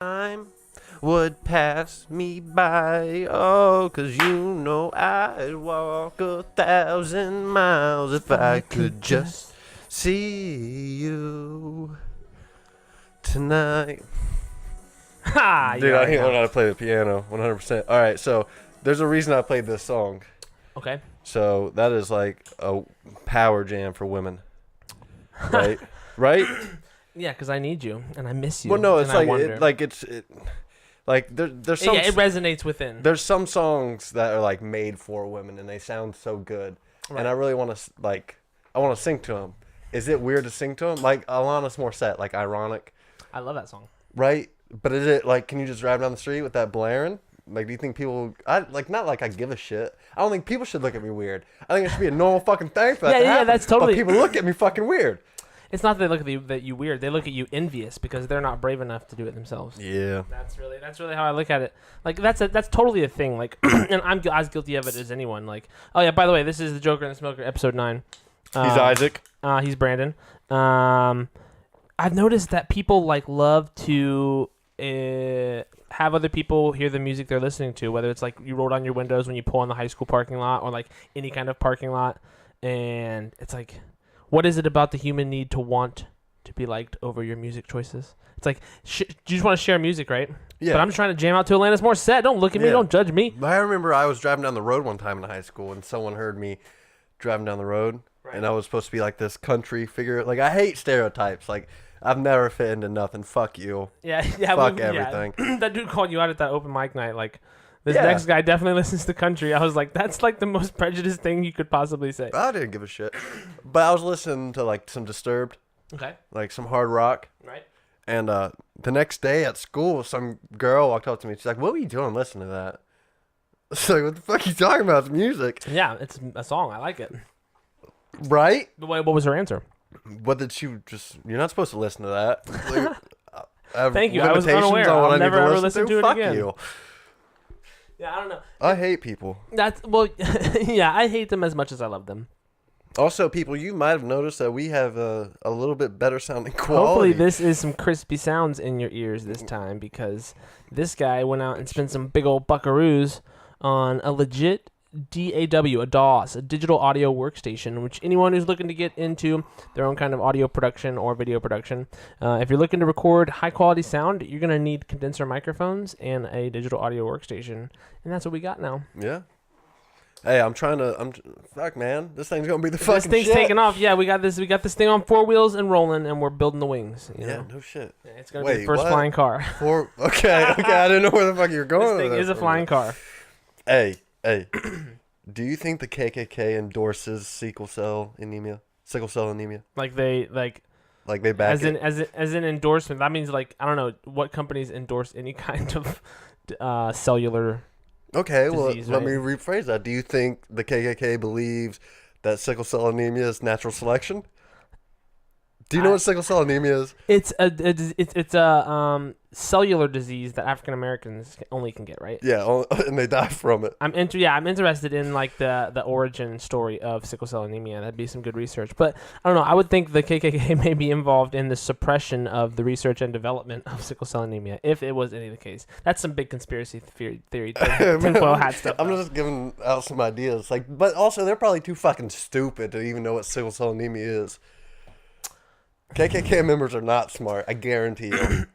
time would pass me by. Oh, 'cause you know I'd walk 1,000 miles if I could just see you tonight. Ha! Dude, You're I right can't now. learn how to play the piano 100%. All right, so there's a reason I played this song. Okay. So that is like a power jam for women. Right? Right? Yeah, because I need you and I miss you. Well, no, and it's I like wonder. there's some yeah, it resonates within. there's some songs that are like made for women and they sound so good, Right. and I really want to I want to sing to them. Is it weird to sing to them? Like Alanis Morissette, like Ironic, I love that song. right? But is it like, can you just drive down the street with that blaring? Like, do you think people? Not like I give a shit. I don't think people should look at me weird. I think it should be a normal fucking thing for that to Yeah, happen. that's totally- But people look at me fucking weird. It's not that they look at you weird. They look at you envious because they're not brave enough to do it themselves. Yeah. That's really how I look at it. Like that's totally a thing. Like, and I'm as guilty of it as anyone. Like, oh yeah, by the way, this is the Joker and the Smoker, episode 9. He's Isaac. He's Brandon. I've noticed that people like love to have other people hear the music they're listening to, whether it's like you roll down your windows when you pull in the high school parking lot or like any kind of parking lot, and it's like, what is it about the human need to want to be liked over your music choices? It's like, you just want to share music, right? Yeah. But I'm just trying to jam out to Alanis Morissette. Don't look at me. Yeah. Don't judge me. I remember I was driving down the road one time in high school, and someone heard me driving down the road, and I was supposed to be like this country figure. Like, I hate stereotypes. Like, I've never fit into nothing. Fuck you. Yeah. Fuck everything. That dude called you out at that open mic night. Like, this Yeah. next guy definitely listens to country. I was like, that's like the most prejudiced thing you could possibly say. I didn't give a shit. But I was listening to like some Disturbed, Okay. like some hard rock. Right. And the next day at school, some girl walked up to me. She's like, "What were you doing listening to that?" I was like, "What the fuck are you talking about? It's music." Yeah, it's a song. I like it. Right? What was her answer? What did she just... You're not supposed to listen to that. Like, I have Thank you. I was limitations unaware. on what I'll I need never to ever listen listen to it Fuck again. you. Yeah, I don't know. I hate people. That's well, yeah. I hate them as much as I love them. Also, people, you might have noticed that we have a little bit better sounding Hopefully, quality. this is some crispy sounds in your ears this time, because this guy went out and spent some big old buckaroos on a legit DAW, a DAW, a digital audio workstation, which anyone who's looking to get into their own kind of audio production or video production, if you're looking to record high quality sound, you're going to need condenser microphones and a digital audio workstation. And that's what we got now. Yeah. Hey, fuck, man. This thing's going to be the fucking This thing's shit. taking off. Yeah, we got this thing on 4 wheels and rolling, and we're building the wings. You Yeah, know? no shit. Yeah, it's going to be the Wait, first what? flying car. Okay, I didn't know where the fuck you were going This with thing that is a for flying minute. car. Hey. Do you think the KKK endorses sickle cell anemia? Like they Like they back as in it? as in endorsement. That means like I don't know what companies endorse any kind of cellular. Okay, well, disease, let me right? rephrase that. Do you think the KKK believes that sickle cell anemia is natural selection? Do you know what sickle cell anemia is? It's a cellular disease that African Americans only can get, right? Yeah, and they die from it. I'm interested in like the origin story of sickle cell anemia. That'd be some good research. But I don't know. I would think the KKK may be involved in the suppression of the research and development of sickle cell anemia, if it was any of the case. That's some big conspiracy theory tinfoil hat stuff. I'm just giving out some ideas. Like, but also they're probably too fucking stupid to even know what sickle cell anemia is. KKK members are not smart. I guarantee you.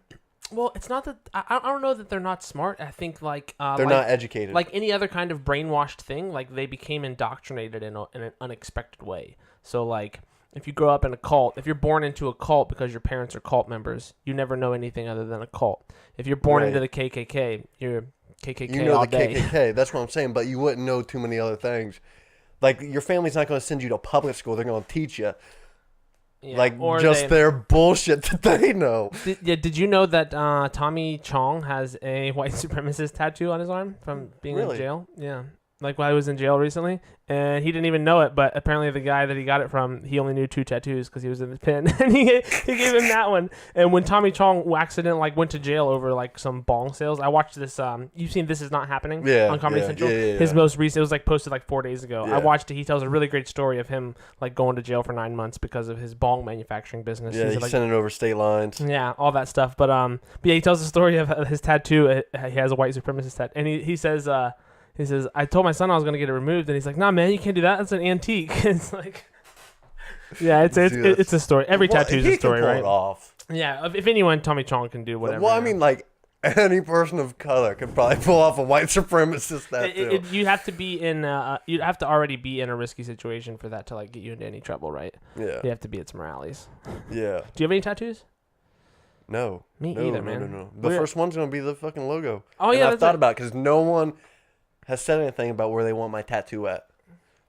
Well, it's not that I don't know that they're not smart. I think like They're not educated. like any other kind of brainwashed thing. Like they became indoctrinated in an unexpected way. So like if you grow up in a cult, if you're born into a cult because your parents are cult members, you never know anything other than a cult. If you're born Right. into the KKK, you're KKK you know all the day. KKK. That's what I'm saying. But you wouldn't know too many other things. Like your family's not going to send you to public school. They're going to teach you. Yeah, Like or just they- their bullshit that they know. Did you know that Tommy Chong has a white supremacist tattoo on his arm from being Really? in jail? Yeah. like while he was in jail recently, and he didn't even know it. But apparently, the guy that he got it from, he only knew 2 tattoos because he was in the pen, and he gave him that one. And when Tommy Chong accidentally like went to jail over like some bong sales, I watched this. You've seen This Is Not Happening on Comedy Central. His most recent, it was like posted like 4 days ago. I watched it. He tells a really great story of him like going to jail for 9 months because of his bong manufacturing business. Yeah, he's like, sending over state lines. Yeah, all that stuff. But yeah, he tells the story of his tattoo. He has a white supremacist tattoo, and he says, I told my son I was gonna get it removed, and he's like, nah, man, you can't do that. That's an antique. It's like, yeah, it's a story. Every tattoo's a story, right? It off. Yeah, if anyone, Tommy Chong can do whatever. Well, I mean, like any person of color could probably pull off a white supremacist tattoo. You have to be in. You'd have to already be in a risky situation for that to like get you into any trouble, right? Yeah. You have to be at some rallies. Yeah. Do you have any tattoos? No. Me either, man. No. The first one's gonna be the fucking logo. Oh and yeah, I've thought about it because no one has said anything about where they want my tattoo at.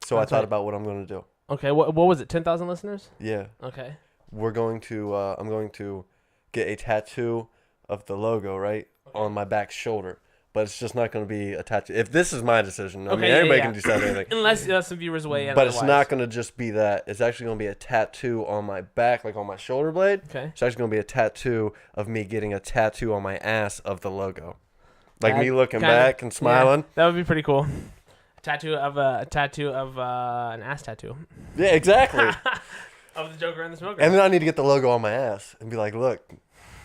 So I thought about what I'm gonna do. Okay, what was it? 10,000 listeners? Yeah. Okay. We're going to. I'm going to get a tattoo of the logo right on my back shoulder. But it's just not going to be a tattoo. If this is my decision, I mean, anybody can decide anything. Unless some viewers weigh in. But it's not going to just be that. It's actually going to be a tattoo on my back, like on my shoulder blade. Okay. It's actually going to be a tattoo of me getting a tattoo on my ass of the logo. Like me looking back and smiling. Yeah, that would be pretty cool. A tattoo of an ass tattoo. Yeah, exactly. Of the Joker and the Smoker. And then I need to get the logo on my ass and be like, look.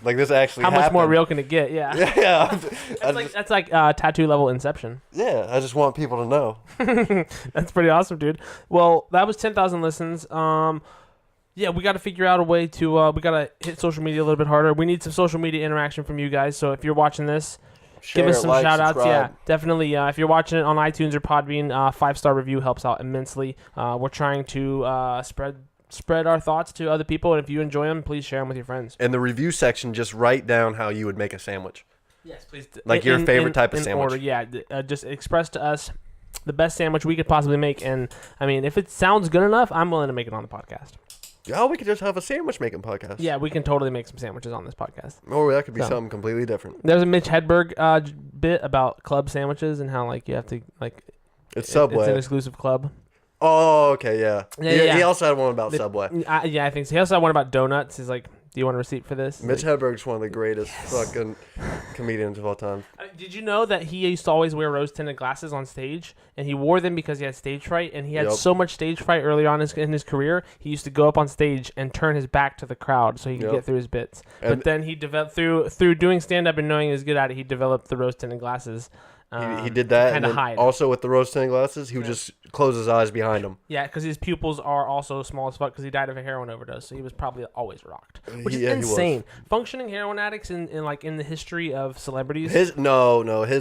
Like this actually How happened. much more real can it get? Yeah. Yeah. That's like tattoo level Inception. Yeah, I just want people to know. That's pretty awesome, dude. Well, that was 10,000 listens. Yeah, we got to figure out a way to. We got to hit social media a little bit harder. We need some social media interaction from you guys. So if you're watching this, Share, give us some like, shout outs. subscribe. Yeah, definitely. If you're watching it on iTunes or Podbean, 5-star review helps out immensely. We're trying to spread our thoughts to other people, and if you enjoy them, please share them with your friends. In the review section, just write down how you would make a sandwich. Yes, please. Like your favorite type of in sandwich. order, yeah. Just express to us the best sandwich we could possibly make, and I mean, if it sounds good enough, I'm willing to make it on the podcast. Oh, we could just have a sandwich making podcast. Yeah, we can totally make some sandwiches on this podcast. Or that could be something completely different. There's a Mitch Hedberg bit about club sandwiches and how like you have to like. It's Subway. It's an exclusive club. Oh, okay, yeah. Yeah. He also had one about Subway. Yeah, I think so. He also had one about donuts. He's like, do you want a receipt for this? Mitch Hedberg's one of the greatest fucking comedians of all time. Did you know that he used to always wear rose-tinted glasses on stage, and he wore them because he had stage fright, and he had so much stage fright early on in his career, he used to go up on stage and turn his back to the crowd so he could get through his bits. But then he developed through doing stand-up and knowing he was good at it, he developed the rose-tinted glasses. He did that, and hide. also with the rose-tinted glasses, he would just close his eyes behind him. Yeah, because his pupils are also small as fuck because he died of a heroin overdose, so he was probably always rocked, which is insane. Functioning heroin addicts in the history of celebrities. His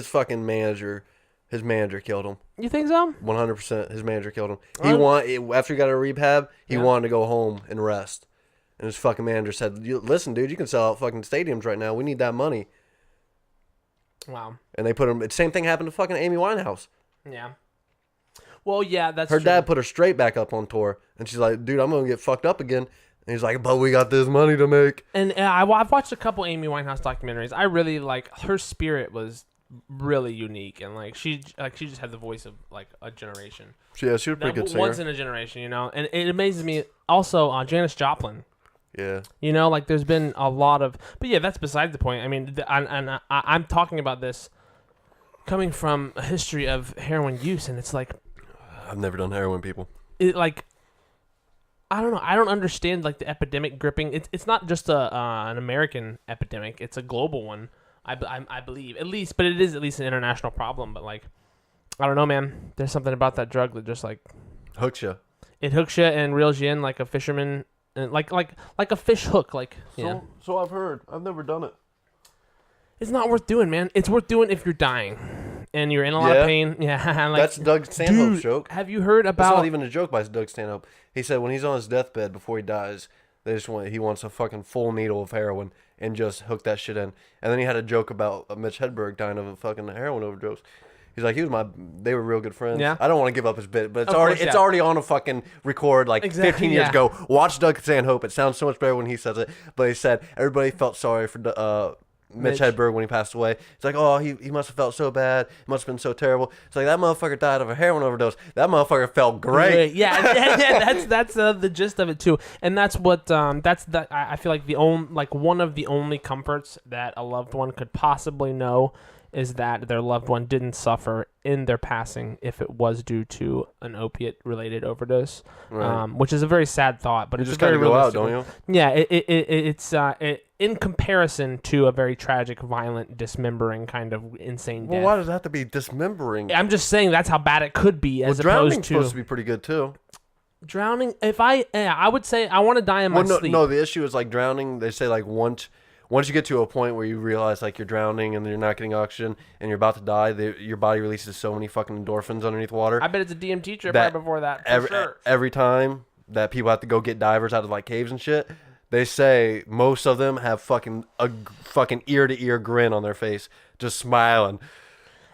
fucking manager, his manager killed him. You think so? 100%. His manager killed him. After he got out of rehab, he wanted to go home and rest, and his fucking manager said, "Listen, dude, you can sell out fucking stadiums right now. We need that money." Wow. And they put him. The same thing happened to fucking Amy Winehouse. Yeah. Well, yeah, that's her true. dad put her straight back up on tour, and she's like, "Dude, I'm gonna get fucked up again." And he's like, "But we got this money to make." And I've watched a couple Amy Winehouse documentaries. I really like her spirit was really unique, and like she just had the voice of like a generation. Yeah, she was a pretty good singer. Once in a generation, you know. And it amazes me. Also, Janis Joplin. Yeah. You know, like there's been a lot of, but yeah, that's beside the point. I mean, I'm talking about this coming from a history of heroin use, and it's like, I've never done heroin, people. I don't know. I don't understand like the epidemic gripping. It's not just an American epidemic. It's a global one. I believe at least, but it is at least an international problem. But like, I don't know, man. There's something about that drug that just like hooks you. It hooks you and reels you in like a fisherman. Like a fish hook, like So I've heard. I've never done it. It's not worth doing, man. It's worth doing if you're dying and you're in a lot of pain. Yeah, like, that's Doug Stanhope's joke. Have you heard about? That's not even a joke by Doug Stanhope. He said when he's on his deathbed before he dies, he wants a fucking full needle of heroin and just hook that shit in. And then he had a joke about Mitch Hedberg dying of a fucking heroin overdose. He's like, they were real good friends. Yeah. I don't want to give up his bit, but it's already on a fucking record like 15 years ago. Watch Doug Stanhope. It sounds so much better when he says it. But he said everybody felt sorry for Mitch Hedberg when he passed away. It's like, oh, he must have felt so bad. It must have been so terrible. It's like, that motherfucker died of a heroin overdose. That motherfucker felt great. Yeah, that's the gist of it too, and that's what I feel like one of the only comforts that a loved one could possibly know is that their loved one didn't suffer in their passing if it was due to an opiate-related overdose, Right. Which is a very sad thought. But You it's just a very gotta go out, realistic don't you? Yeah, it's in comparison to a very tragic, violent, dismembering kind of insane death. Well, why does it have to be dismembering? I'm just saying that's how bad it could be, as drowning's opposed to supposed to be pretty good too. drowning. I would say I want to die in my sleep. No, the issue is like drowning. They say like once you get to a point where you realize like you're drowning and you're not getting oxygen and you're about to die, your body releases so many fucking endorphins underneath water. I bet it's a DMT trip that right before that. For sure. Every time that people have to go get divers out of like caves and shit, they say most of them have fucking ear to ear grin on their face, just smiling.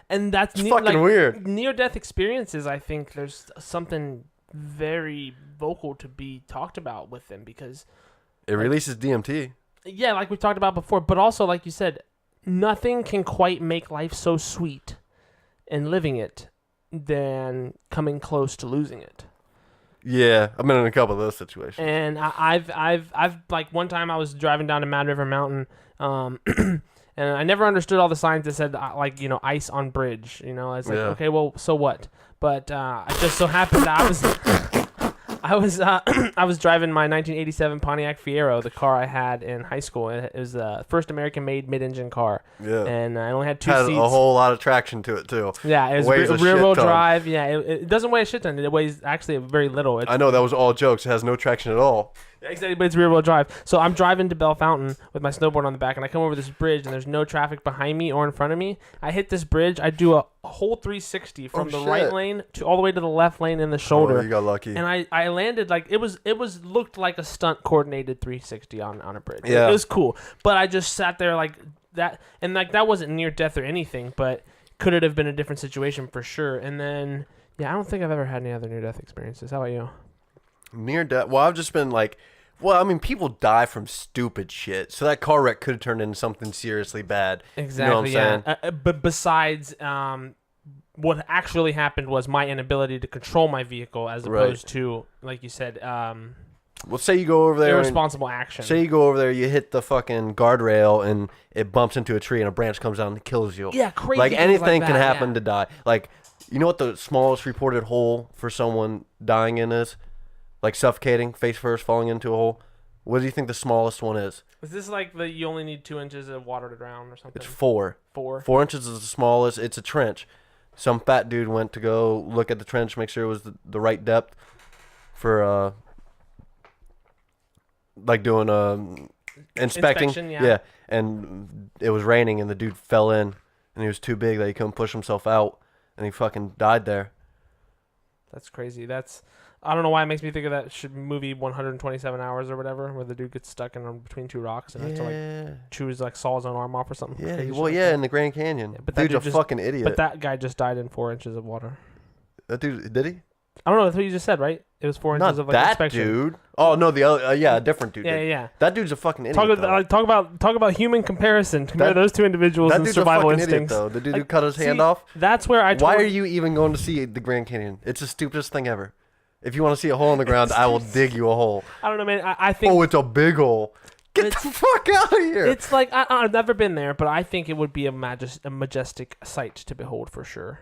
And that's It's fucking weird. Near death experiences, I think there's something very vocal to be talked about with them because It releases DMT. yeah, like we talked about before, but also like you said, nothing can quite make life so sweet and living it than coming close to losing it. Yeah, I've been in a couple of those situations. And I've like one time I was driving down to Mad River Mountain, and I never understood all the signs that said like, you know, ice on bridge. You know, it's like, okay, well, so what? But it just so happened that I was driving my 1987 Pontiac Fiero, the car I had in high school. It was the first American-made mid-engine car. Yeah. And I only had two Has seats. a whole lot of traction to it too. Yeah, it was Weighs a rear-wheel shit ton. drive. Yeah, it doesn't weigh a shit ton. It weighs actually very little. I know that was all jokes. It has no traction at all. Exactly, but it's rear-wheel drive. So I'm driving to Bell Fountain with my snowboard on the back, and I come over this bridge, and there's no traffic behind me or in front of me. I hit this bridge. I do a whole 360 from the right lane to all the way to the left lane in the shoulder. Oh, you got lucky. And I landed like it was looked like a stunt coordinated 360 on a bridge. Yeah. It was cool, but I just sat there like that, and like that wasn't near death or anything, but could it have been a different situation for sure? And then yeah, I don't think I've ever had any other near death experiences. How about you? Near death. Well, I've just been like, well, I mean, people die from stupid shit. So that car wreck could have turned into something seriously bad. Exactly. You know what I'm saying? But besides, what actually happened was my inability to control my vehicle, as opposed to, like you said, Well, say you go over there. irresponsible action. Say you go over there, you hit the fucking guardrail, and it bumps into a tree, and a branch comes down and kills you. Yeah, crazy. Like things anything like can that, happen yeah. to die. Like, you know what the smallest reported hole for someone dying in is? Like suffocating, face first, falling into a hole. What do you think the smallest one is? Is this like you only need 2 inches of water to drown or something? It's 4. 4. 4 inches is the smallest. It's a trench. Some fat dude went to go look at the trench, make sure it was the right depth for like doing inspecting. Inspection, yeah. And it was raining, and the dude fell in, and he was too big that he couldn't push himself out, and he fucking died there. That's crazy. I don't know why it makes me think of that movie 127 Hours or whatever, where the dude gets stuck in between 2 rocks and has to like choose like saw his own arm off or something. Yeah, crazy well, shit yeah, like in the Grand Canyon. Yeah, but that Dude's dude a fucking idiot. But that guy just died in 4 inches of water. That dude, did he? I don't know. That's what you just said, right? It was 4 inches Not of like that inspection. dude. Oh no, the other, a different dude. Yeah, did. yeah. That dude's a fucking idiot. Talk about human comparison. Compare those two individuals That and dude's survival a fucking instincts. idiot, though. The dude who Like, cut his hand off. That's where Why are you even going to see the Grand Canyon? It's the stupidest thing ever. If you want to see a hole in the ground, I will dig you a hole. I don't know, man. I think. Oh, it's a big hole. Get the fuck out of here. It's like I've never been there, but I think it would be a majestic sight to behold for sure.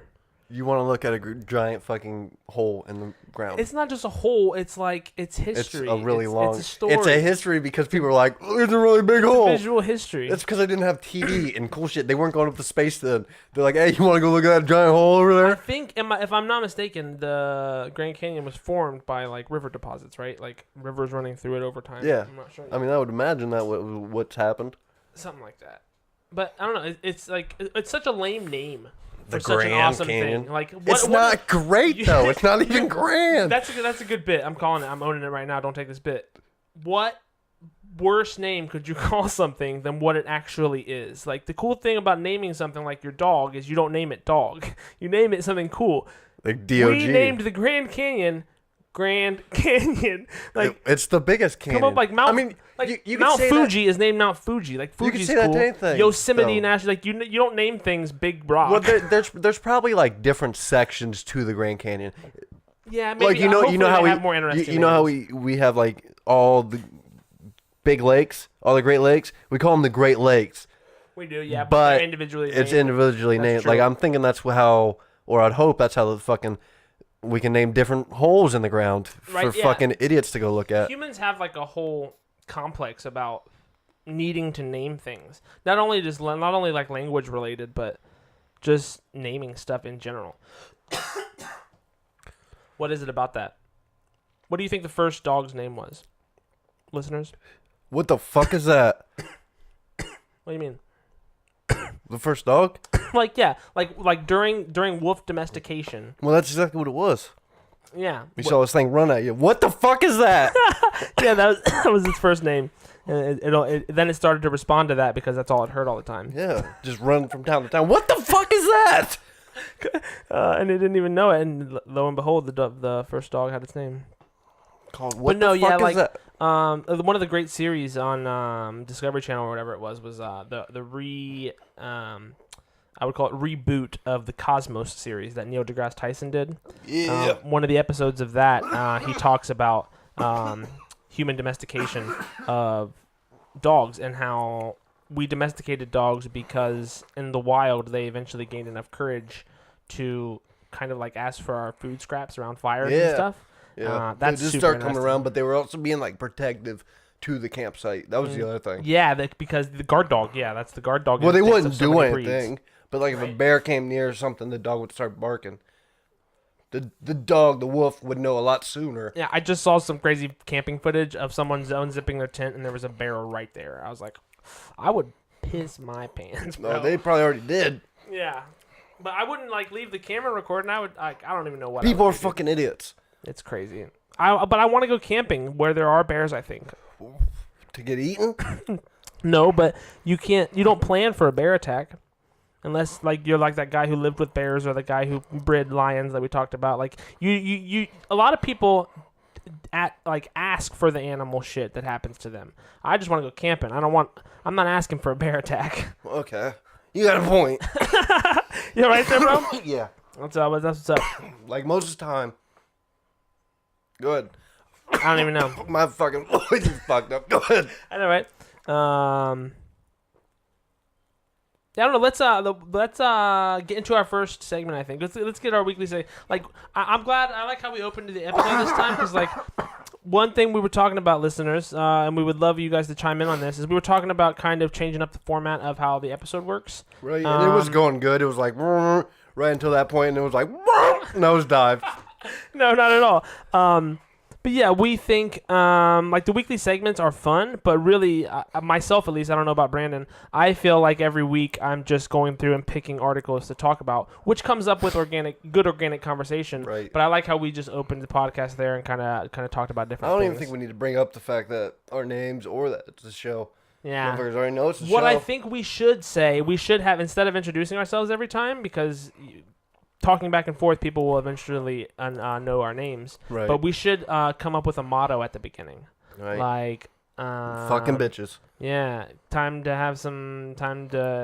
You want to look at a giant fucking hole in the ground. It's not just a hole. It's like it's history. It's a really long. It's a story. It's a history because people are like, oh, it's a really big hole. Visual history. It's because they didn't have TV and cool shit. They weren't going up to space then. They're like, hey, you want to go look at that giant hole over I there? think, if I'm not mistaken, the Grand Canyon was formed by like river deposits, right? Like rivers running through it over time. Yeah. I'm not sure. I mean, I would imagine that what's happened. Something like that. But I don't know. It's like it's such a lame name. The For such an Grand awesome Canyon. thing. Like It's not great though. It's not even grand. That's a good bit. I'm calling it. I'm owning it right now. Don't take this bit. What worse name could you call something than what it actually is? Like the cool thing about naming something like your dog is you don't name it dog. You name it something cool. Like DOG. We named the Grand Canyon Grand Canyon. Like it's the biggest canyon. come up like Mount. I mean, like you Mount could say Fuji is named Mount Fuji. Like You could Fuji's say that cool. to anything, Yosemite though. National. Like you don't name things Big Rock. Well, there's probably like different sections to the Grand Canyon. yeah, maybe. Like you know hopefully how they we have more interesting you know how names. we have like all the big lakes, all the Great Lakes. We call them the Great Lakes. We do, yeah, but they're individually. It's named. individually That's named. true. Like I'm thinking that's how, or I'd hope that's how the fucking we can name different holes in the ground Right, for yeah. fucking idiots to go look at. Humans have like a whole complex about needing to name things. Not only like language related, but just naming stuff in general. What is it about that? What do you think the first dog's name was, listeners? What the fuck is that? What do you mean? The first dog? Like like during wolf domestication. Well, that's exactly what it was. Yeah. You saw this thing run at you. What the fuck is that? Yeah, that was its first name. And then it started to respond to that because that's all it heard all the time. Yeah, just run from town to town. What the fuck is that? And it didn't even know it. And lo and behold, the first dog had its name. Called what no, the fuck yeah, is like- that? One of the great series on Discovery Channel or whatever it was I would call it reboot of the Cosmos series that Neil deGrasse Tyson did. Yeah. One of the episodes of that, he talks about human domestication of dogs and how we domesticated dogs because in the wild they eventually gained enough courage to kind of like ask for our food scraps around fires and Yeah. stuff. Yeah. That's they just super start coming interesting. around, but they were also being like protective to the campsite. That was the other thing. Yeah, because the guard dog. Yeah, that's the guard dog. Well, they instincts wouldn't of so do many breeds. anything, but like if a Right. bear came near or something, the dog would start barking. The wolf would know a lot sooner. Yeah, I just saw some crazy camping footage of someone unzipping their tent and there was a bear right there. I was like, I would piss my pants, bro. No, they probably already did. Yeah, but I wouldn't like leave the camera recording. I don't even know what. I People would are do. fucking idiots. It's crazy. But I want to go camping where there are bears. I think. To get eaten? No, but you can't. You don't plan for a bear attack, unless like you're like that guy who lived with bears or the guy who bred lions that we talked about. Like you. A lot of people ask for the animal shit that happens to them. I just want to go camping. I'm not asking for a bear attack. Okay. You got a point. You right there, bro? Yeah. That's what's up. Like most of the time. Good. I don't even know. My fucking voice is fucked up. Go ahead. I know, right? Yeah, I don't know. Let's get into our first segment. I think let's get our weekly segment. Like I'm glad. I like how we opened the episode this time because like one thing we were talking about, listeners, and we would love you guys to chime in on this, is we were talking about kind of changing up the format of how the episode works. Right. And it was going good. It was like right until that point, and it was like nosedive. No, not at all. But yeah, we think like the weekly segments are fun, but really, myself at least, I don't know about Brandon, I feel like every week I'm just going through and picking articles to talk about, which comes up with good organic conversation. Right. But I like how we just opened the podcast there and kind of talked about I different don't things. even think we need to bring up the fact that our names or that it's a show. Yeah. Motherfuckers already know it's a What show. I think we should say, we should have, instead of introducing ourselves every time, because talking back and forth, people will eventually know our names. Right. But we should come up with a motto at the beginning. Right. Like, Fucking bitches. Yeah,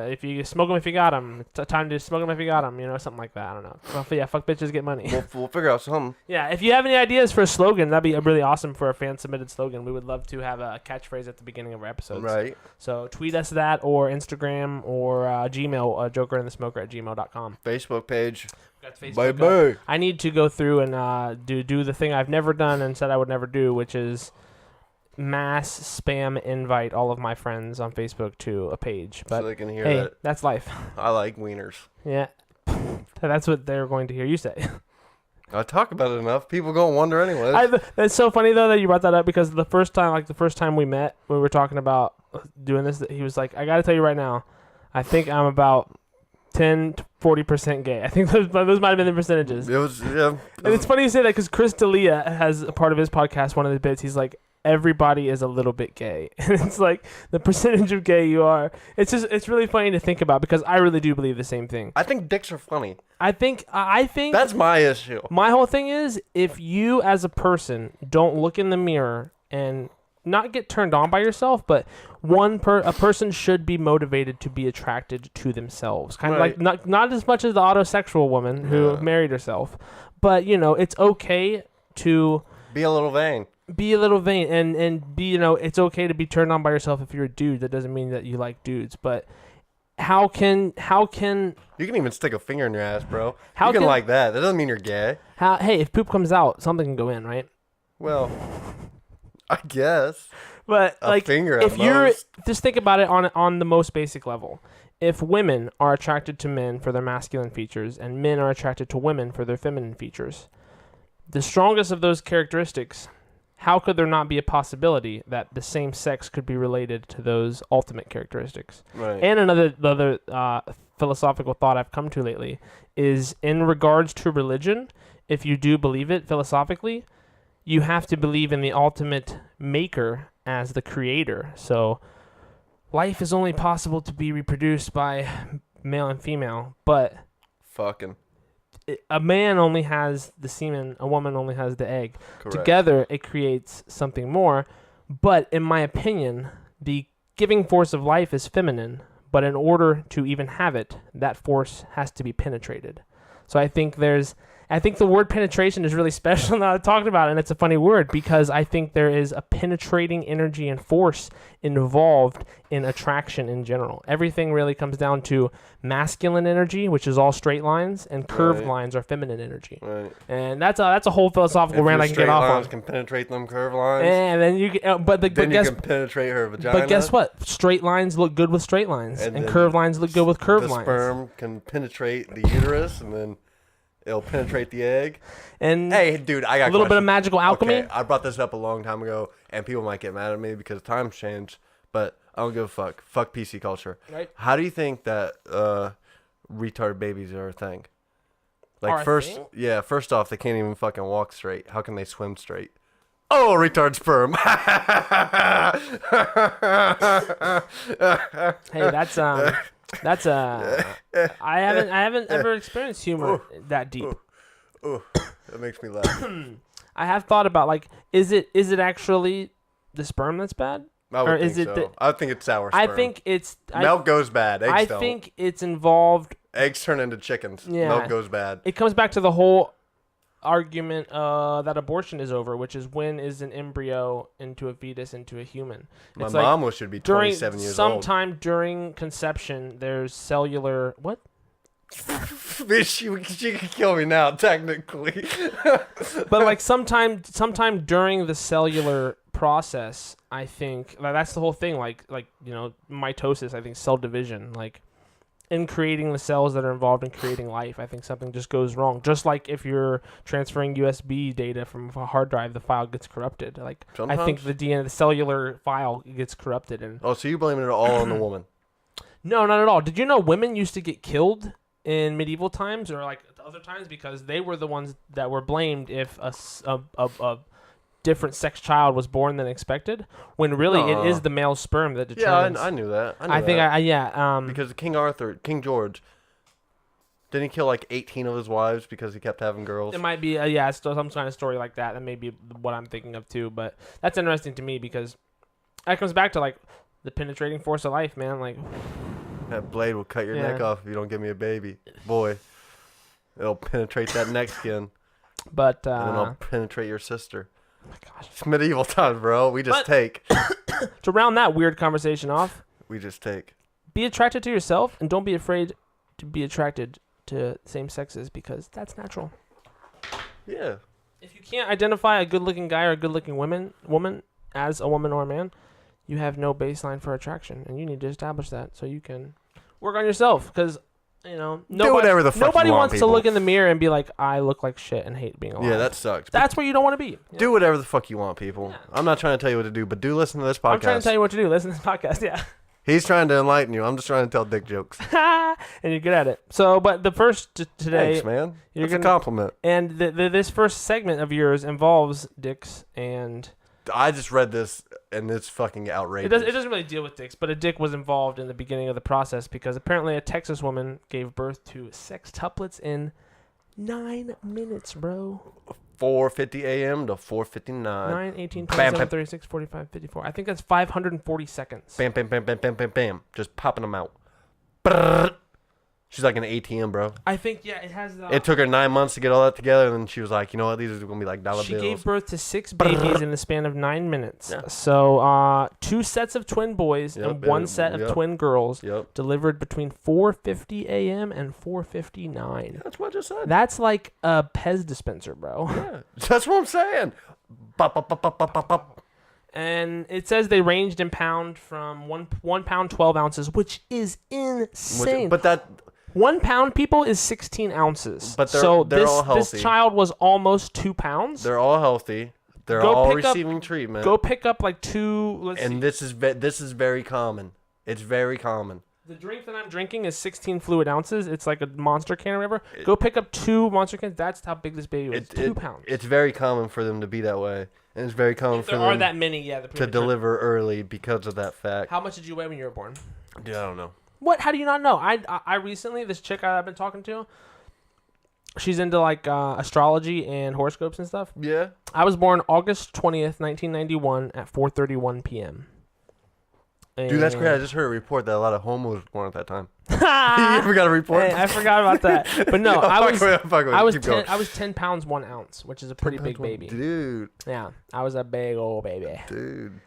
if you smoke them if you got them. Time to smoke them if you got them. You know, something like that. I don't know. Well, yeah, fuck bitches, get money. We'll figure out something. Yeah, if you have any ideas for a slogan, that'd be really awesome for a fan submitted slogan. We would love to have a catchphrase at the beginning of our episodes. Right. So tweet us that, or Instagram, or Gmail, jokerandthesmoker@gmail.com. Facebook page. Got Facebook Bye up. bye. I need to go through and do the thing I've never done and said I would never do, which is mass spam invite all of my friends on Facebook to a page. But So they can hear hey, that. that's life. I like wieners. Yeah, that's what they're going to hear you say. I talk about it enough. People gonna wonder anyways. That's so funny though that you brought that up, because the first time we met, we were talking about doing this. He was like, "I got to tell you right now, I think I'm about 10 to 40% gay." I think those might have been the percentages. It was yeah. And it's funny you say that because Chris D'Elia has a part of his podcast, one of the bits, he's like, everybody is a little bit gay. And it's like the percentage of gay you are. It's really funny to think about, because I really do believe the same thing. I think dicks are funny. I think That's my issue. my whole thing is if you as a person don't look in the mirror and not get turned on by yourself, but a person should be motivated to be attracted to themselves. Kind of Right. like not as much as the autosexual woman who Yeah. married herself, but it's okay to Be a little vain. be a little vain and be it's okay to be turned on by yourself if you're a dude. That doesn't mean that you like dudes, but how can You can even stick a finger in your ass, bro. How you can can- like that. That doesn't mean you're gay. hey, if poop comes out, something can go in, right? Well, I guess. But A like finger at if you're most. just think about it on the most basic level. If women are attracted to men for their masculine features and men are attracted to women for their feminine features, the strongest of those characteristics, how could there not be a possibility that the same sex could be related to those ultimate characteristics? Right. And another philosophical thought I've come to lately is in regards to religion, if you do believe it philosophically, you have to believe in the ultimate maker as the creator. So life is only possible to be reproduced by male and female, but Fucking. a man only has the semen, a woman only has the egg. Correct. Together, it creates something more. But in my opinion, the giving force of life is feminine. But in order to even have it, that force has to be penetrated. So I think the word penetration is really special now I've talked about it, and it's a funny word because I think there is a penetrating energy and force involved in attraction in general. Everything really comes down to masculine energy, which is all straight lines, and curved Right. lines are feminine energy. Right. And that's a whole philosophical If rant your I can straight get off lines on. can penetrate them curved lines, And then you can, but then guess you can penetrate her vagina. but guess what? Straight lines look good with straight lines, and then curved lines look good with curved the lines. sperm can penetrate the uterus, and then it'll penetrate the egg. And Hey, dude, I got a little bit of questions. magical alchemy. Okay, I brought this up a long time ago, and people might get mad at me because times changed, but I don't give a fuck. Fuck PC culture. Right. How do you think that retard babies are a thing? Like, Are a first, thing? yeah, first off, they can't even fucking walk straight. How can they swim straight? Oh, retard sperm. Hey, that's I haven't ever experienced humor that deep. Ooh, that makes me laugh. I have thought about like, is it actually the sperm that's bad? I would Or think is it so. the- I think it's sour sperm. I think it's milk goes bad. Eggs I don't. think it's involved. Eggs turn into chickens. Yeah. Milk goes bad. It comes back to the whole argument that abortion is over, which is when is an embryo into a fetus into a human? My It's like mom should be 27 years old. sometime during conception, there's cellular what? Bitch, she could kill me now, technically. But like sometime during the cellular process, I think that's the whole thing. Like mitosis. I think cell division. Like in creating the cells that are involved in creating life, I think something just goes wrong. Just like if you're transferring USB data from a hard drive, the file gets corrupted. Like I think Sometimes? the DNA, the cellular file gets corrupted. And Oh, so you blaming it all on the woman? no, not at all. Did you know women used to get killed in medieval times or like other times because they were the ones that were blamed if a different sex child was born than expected, when really it is the male sperm that determines. Yeah, I knew that. Because King George, didn't he kill like 18 of his wives because he kept having girls? it might be some kind of story like that. That may be what I'm thinking of too. But that's interesting to me because that comes back to like the penetrating force of life, man. Like That blade will cut your Yeah. neck off if you don't give me a baby. Boy, it'll penetrate that neck skin, but and then I'll penetrate your sister. oh my gosh. It's medieval times, bro. We just But- take. To round that weird conversation off, We just take. be attracted to yourself and don't be afraid to be attracted to same sexes because that's natural. Yeah. If you can't identify a good-looking guy or a good-looking woman as a woman or a man, you have no baseline for attraction, and you need to establish that so you can work on yourself. Because nobody, whatever the fuck nobody you want, wants people. to look in the mirror and be like, "I look like shit and hate being alive." Yeah, that sucks. that's where you don't want to be. Do whatever the fuck you want, people. I'm not trying to tell you what to do, but do listen to this podcast. I'm trying to tell you what to do. Listen to this podcast. Yeah. He's trying to enlighten you. I'm just trying to tell dick jokes. And you're good at it. So, but the first today, Thanks, man. you're That's a gonna- compliment. and this first segment of yours involves dicks and I just read this, and it's fucking It outrageous. doesn't really deal with dicks, but a dick was involved in the beginning of the process because apparently a Texas woman gave birth to sextuplets in 9 minutes, bro. 4:50 a.m. to 4:59. 9, 18, Bam, 27, bam. 36, 45, 54. I think that's 540 seconds. Bam, bam, bam, bam, bam, bam, bam. Just popping them out. Brrr. She's like an ATM, bro. I think, yeah, it has... It took her 9 months to get all that together, and then she was like, you know what? These are going to be like dollar She bills. gave birth to 6 babies in the span of 9 minutes. Yeah. So, 2 sets of twin boys Yep, and 1 set of yep. twin girls Yep. delivered between 4:50 a.m. and 4:59. That's what I just said. That's like a Pez dispenser, bro. Yeah. That's what I'm saying. Bop, bop, bop, bop, bop, bop, bop. And it says they ranged in pound from 1 pound 12 ounces, which is insane. But that... 1 pound, people, is 16 ounces. But they're- so they're all this healthy. child was almost 2 pounds. They're all healthy. They're Go all pick up- receiving treatment. Go pick up like 2. Let's see. And this is very common. It's very common. The drink that I'm drinking is 16 fluid ounces. It's like a monster can or whatever. Go pick up 2 monster cans. That's how big this baby was. 2 pounds. It's very common for them to be that way, and it's very common If for there are them that many, yeah. to deliver early because of that fact. How much did you weigh when you were born? Dude, I don't know. What? How do you not know? I recently, this chick I've been talking to, she's into like astrology and horoscopes and stuff. Yeah. I was born August 20th, 1991 at 4:31 p.m. Dude, that's great. I just heard a report that a lot of homos were born at that time. You I ever got a report? forgot about that. But no, I'm fucking with you. Keep going. I was 10 pounds 1 ounce, which is a pretty big baby. Dude, Yeah, I was a big old baby.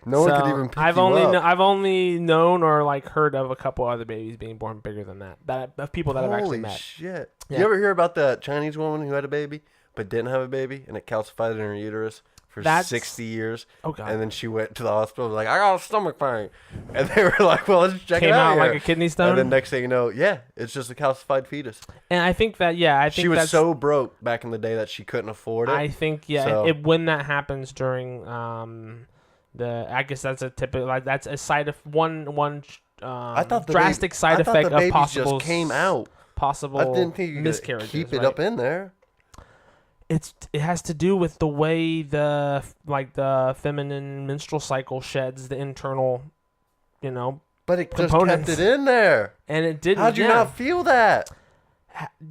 no one could So, even pick I've you only up. I've only known or like heard of a couple other babies being born bigger than that. Of people that I've actually Holy met. shit. Yeah. You ever hear about that Chinese woman who had a baby but didn't have a baby and it calcified in her uterus for That's- 60 years? Oh god. And then she went to the hospital like, I got a stomach pain. And they were like, well, let's check Came it out out like here. a kidney stone. And then next thing you know, yeah, it's just a calcified fetus. And I think that I think She was that's, so broke back in the day that she couldn't afford it. I think So- when that happens during I guess that's a typical like that's a side of one I thought the drastic baby, side I thought effect the of babies possible just came out. possible I didn't think you could miscarriages. keep it right? up in there. It has to do with the way the feminine menstrual cycle sheds the internal, But it just Components. kept it in there. and it didn't. How'd you yeah. not feel that?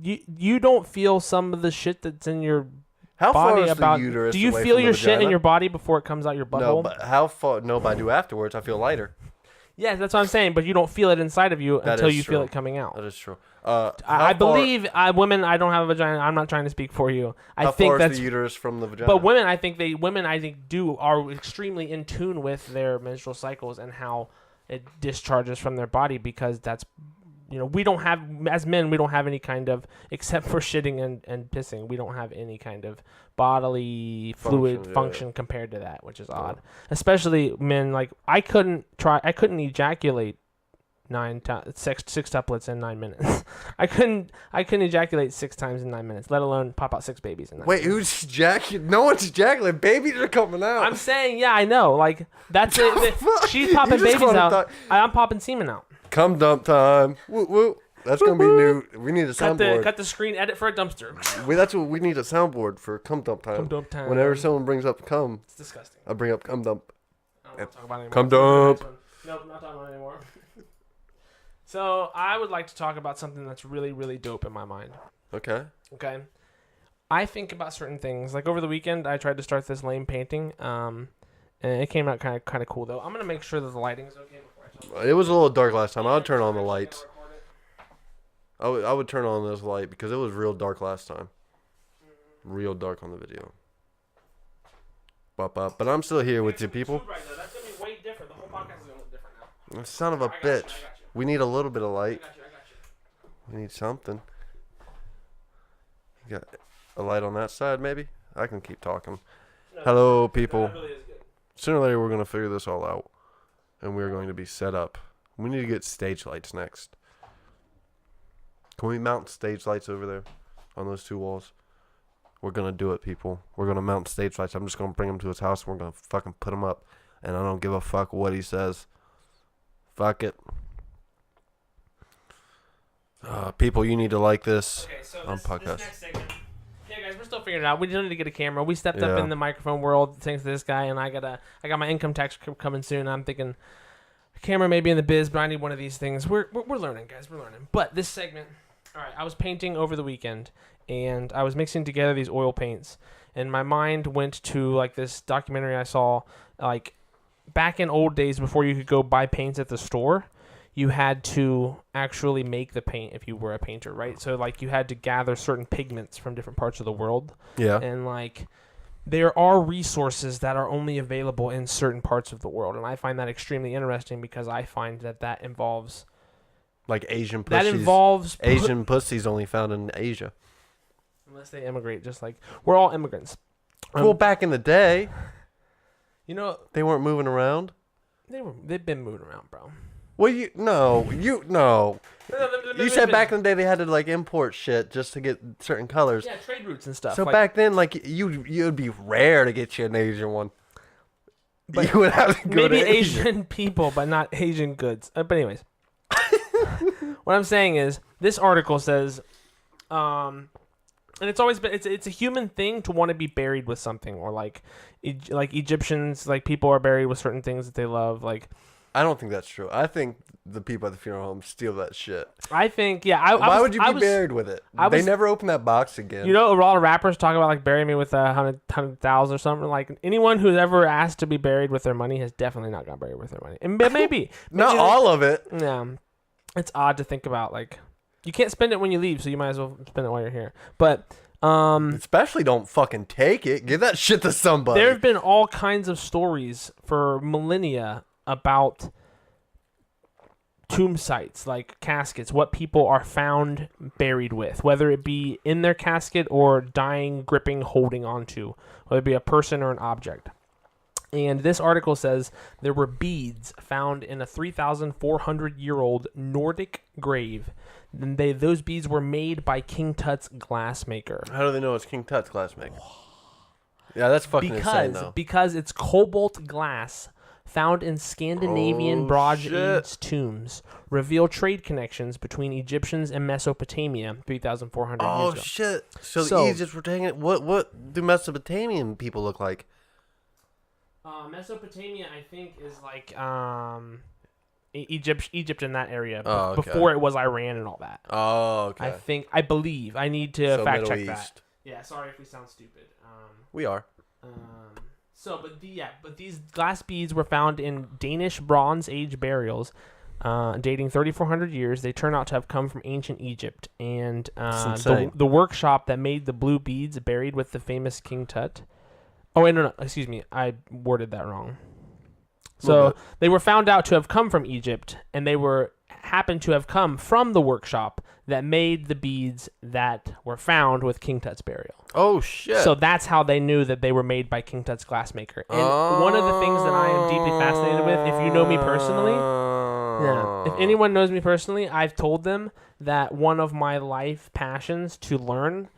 You don't feel some of the shit that's in your How far body is about. the uterus Do you away feel from the your shit in vagina? your body before it comes out your butthole? No, but how far? No, but I do afterwards. I feel lighter. Yeah, that's what I'm saying. But you don't feel it inside of you That until is you feel true. it coming out. That is true. I believe women. I don't have a vagina. I'm not trying to speak for you. I How think far that's. is the uterus from the vagina? But women, I think are extremely in tune with their menstrual cycles and how it discharges from their body because that's. We don't have, as men, we don't have any kind of, except for shitting and pissing, we don't have any kind of bodily fluid function compared to that, which is odd. Especially men, like, I couldn't ejaculate sextuplets in 9 minutes. I couldn't ejaculate 6 times in 9 minutes, let alone pop out 6 babies in 9 Wait, minutes. who's ejaculating? No one's ejaculating. Babies are coming out. I'm saying, yeah, I know. Like, that's it. Fuck, She's you popping just babies wanna out. talk- I'm popping semen out. Come dump time. Woo woo. That's gonna be new. We need a soundboard. Cut the screen, edit for a dumpster. That's what we need a soundboard for. Come dump time. Come dump time. Whenever someone brings up come, It's disgusting. I bring up come dump. I don't want to talk about it anymore. Come dump. Nope, not talking about it anymore. So I would like to talk about something that's really, really dope in my mind. Okay. Okay. I think about certain things. Like over the weekend, I tried to start this lame painting. And it came out kind of cool though. I'm gonna make sure that the lighting is okay before I talk. It was a little dark last time. I would turn on the lights. I would turn on this light because it was real dark last time. Real dark on the video. But I'm still here with you people. That's gonna be way different. The whole podcast is gonna look different now. Son of a I got you, I bitch. got you. We need a little bit of I light. got you. We need something. You got a light on that side, maybe? I can keep talking. No, Hello, people. that really is good. Sooner or later, we're going to figure this all out. And we're going to be set up. We need to get stage lights next. Can we mount stage lights over there on those 2 walls? We're going to do it, people. We're going to mount stage lights. I'm just going to bring him to his house and we're going to fucking put him up. And I don't give a fuck what he says. Fuck it. People, you need to like this. Okay, so on this podcast. next segment. Hey guys, guys, we're still figuring it out. We don't need to get a camera. We stepped up in the microphone world thanks to this guy, and I got my income tax coming soon. I'm thinking a camera may be in the biz, but I need one of these things. We're learning, guys. We're learning. But this segment, all right, I was painting over the weekend, and I was mixing together these oil paints, and my mind went to like this documentary I saw, like back in old days before you could go buy paints at the store. You had to actually make the paint if you were a painter, right? So, like, you had to gather certain pigments from different parts of the world. Yeah. And, like, there are resources that are only available in certain parts of the world. And I find that extremely interesting because I find that involves... Like Asian pussies. That involves... Asian pussies only found in Asia. Unless they immigrate, just like... We're all immigrants. Well, back in the day... You know... They weren't moving around? They've been moving around, bro. Well, no. You said back in the day they had to like import shit just to get certain colors. Yeah, trade routes and stuff. So like, back then, like you'd be rare to get you an Asian one. But you would have to go maybe to Asian people, but not Asian goods. But anyways, what I'm saying is this article says, and it's always been it's a human thing to want to be buried with something, or like Egyptians, like people are buried with certain things that they love, like. I don't think that's true. I think the people at the funeral home steal that shit. I think, yeah. Why would you be buried with it? They never open that box again. You know, a lot of rappers talk about like bury me with 100,000 or something. Like anyone who's ever asked to be buried with their money has definitely not got buried with their money. And maybe not all of it. Yeah, it's odd to think about. Like you can't spend it when you leave, so you might as well spend it while you're here. But especially don't fucking take it. Give that shit to somebody. There have been all kinds of stories for millennia about tomb sites, like caskets, what people are found buried with, whether it be in their casket or dying, gripping, holding onto, whether it be a person or an object. And this article says there were beads found in a 3,400-year-old Nordic grave. And those beads were made by King Tut's glassmaker. How do they know it's King Tut's glassmaker? Yeah, that's fucking insane, though. Because it's cobalt glass found in Scandinavian Bronze Age tombs reveal trade connections between Egyptians and Mesopotamia 3,400 years ago. Oh, shit. So the Egypts were taking it. What do Mesopotamian people look like? Mesopotamia, I think, is like Egypt in that area. Oh, okay. Before it was Iran and all that. Oh, okay. I believe. I need to fact check that. East. Yeah, sorry if we sound stupid. We are. But these glass beads were found in Danish Bronze Age burials, dating 3,400 years. They turn out to have come from ancient Egypt, and the workshop that made the blue beads buried with the famous King Tut. Oh wait, no, excuse me, I worded that wrong. So they were found out to have come from Egypt, and they happened to have come from the workshop that made the beads that were found with King Tut's burial. Oh, shit. So that's how they knew that they were made by King Tut's glassmaker. And one of the things that I am deeply fascinated with, if you know me personally, if anyone knows me personally, I've told them that one of my life passions to learn,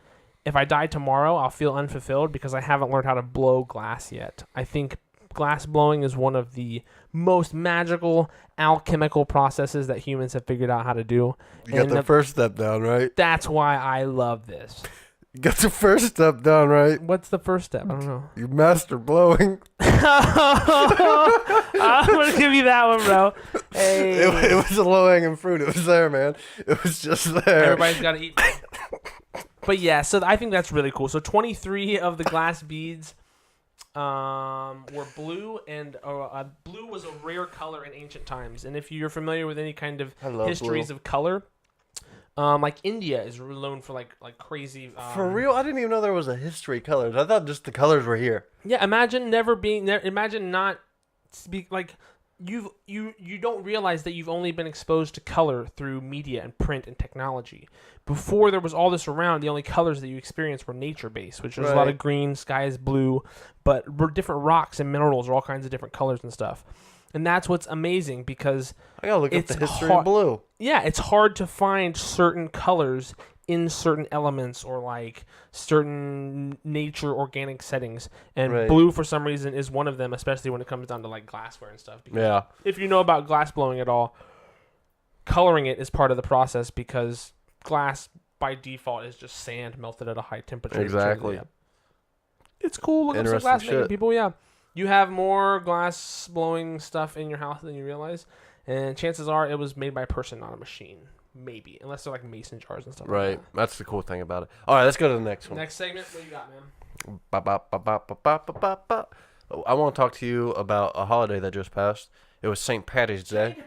if I die tomorrow, I'll feel unfulfilled because I haven't learned how to blow glass yet. I think glass blowing is one of the most magical alchemical processes that humans have figured out how to do. You got the first step down, right? That's why I love this. You got the first step down, right? What's the first step? I don't know. You master blowing. I'm going to give you that one, bro. Hey. It was a low-hanging fruit. It was there, man. It was just there. Everybody's got to eat. But yeah, so I think that's really cool. So 23 of the glass beads were blue, and blue was a rare color in ancient times. And if you're familiar with any kind of histories of color, like India is known for like crazy. For real, I didn't even know there was a history of colors. I thought just the colors were here. Yeah, imagine imagine not speak like. You don't realize that you've only been exposed to color through media and print and technology. Before there was all this around, the only colors that you experienced were nature-based, which was a lot of green, sky is blue, but different rocks and minerals are all kinds of different colors and stuff. And that's what's amazing because I gotta look up the history of blue. Yeah, it's hard to find certain colors in certain elements or like certain nature organic settings, and blue for some reason is one of them, especially when it comes down to like glassware and stuff. Because if you know about glass blowing at all, coloring it is part of the process because glass by default is just sand melted at a high temperature. Exactly. Yeah. It's cool. Look up some Interesting glass making shit. people. Yeah, you have more glass blowing stuff in your house than you realize, and chances are it was made by a person, not a machine. Maybe, unless they're like mason jars and stuff. Right. Like That's the cool thing about it. All right, let's go to the next that. one. Next segment. What you got, man? Ba, ba, ba, ba, ba, ba, ba, ba, ba. I want to talk to you about a holiday that just passed. It was St. Patrick's Day.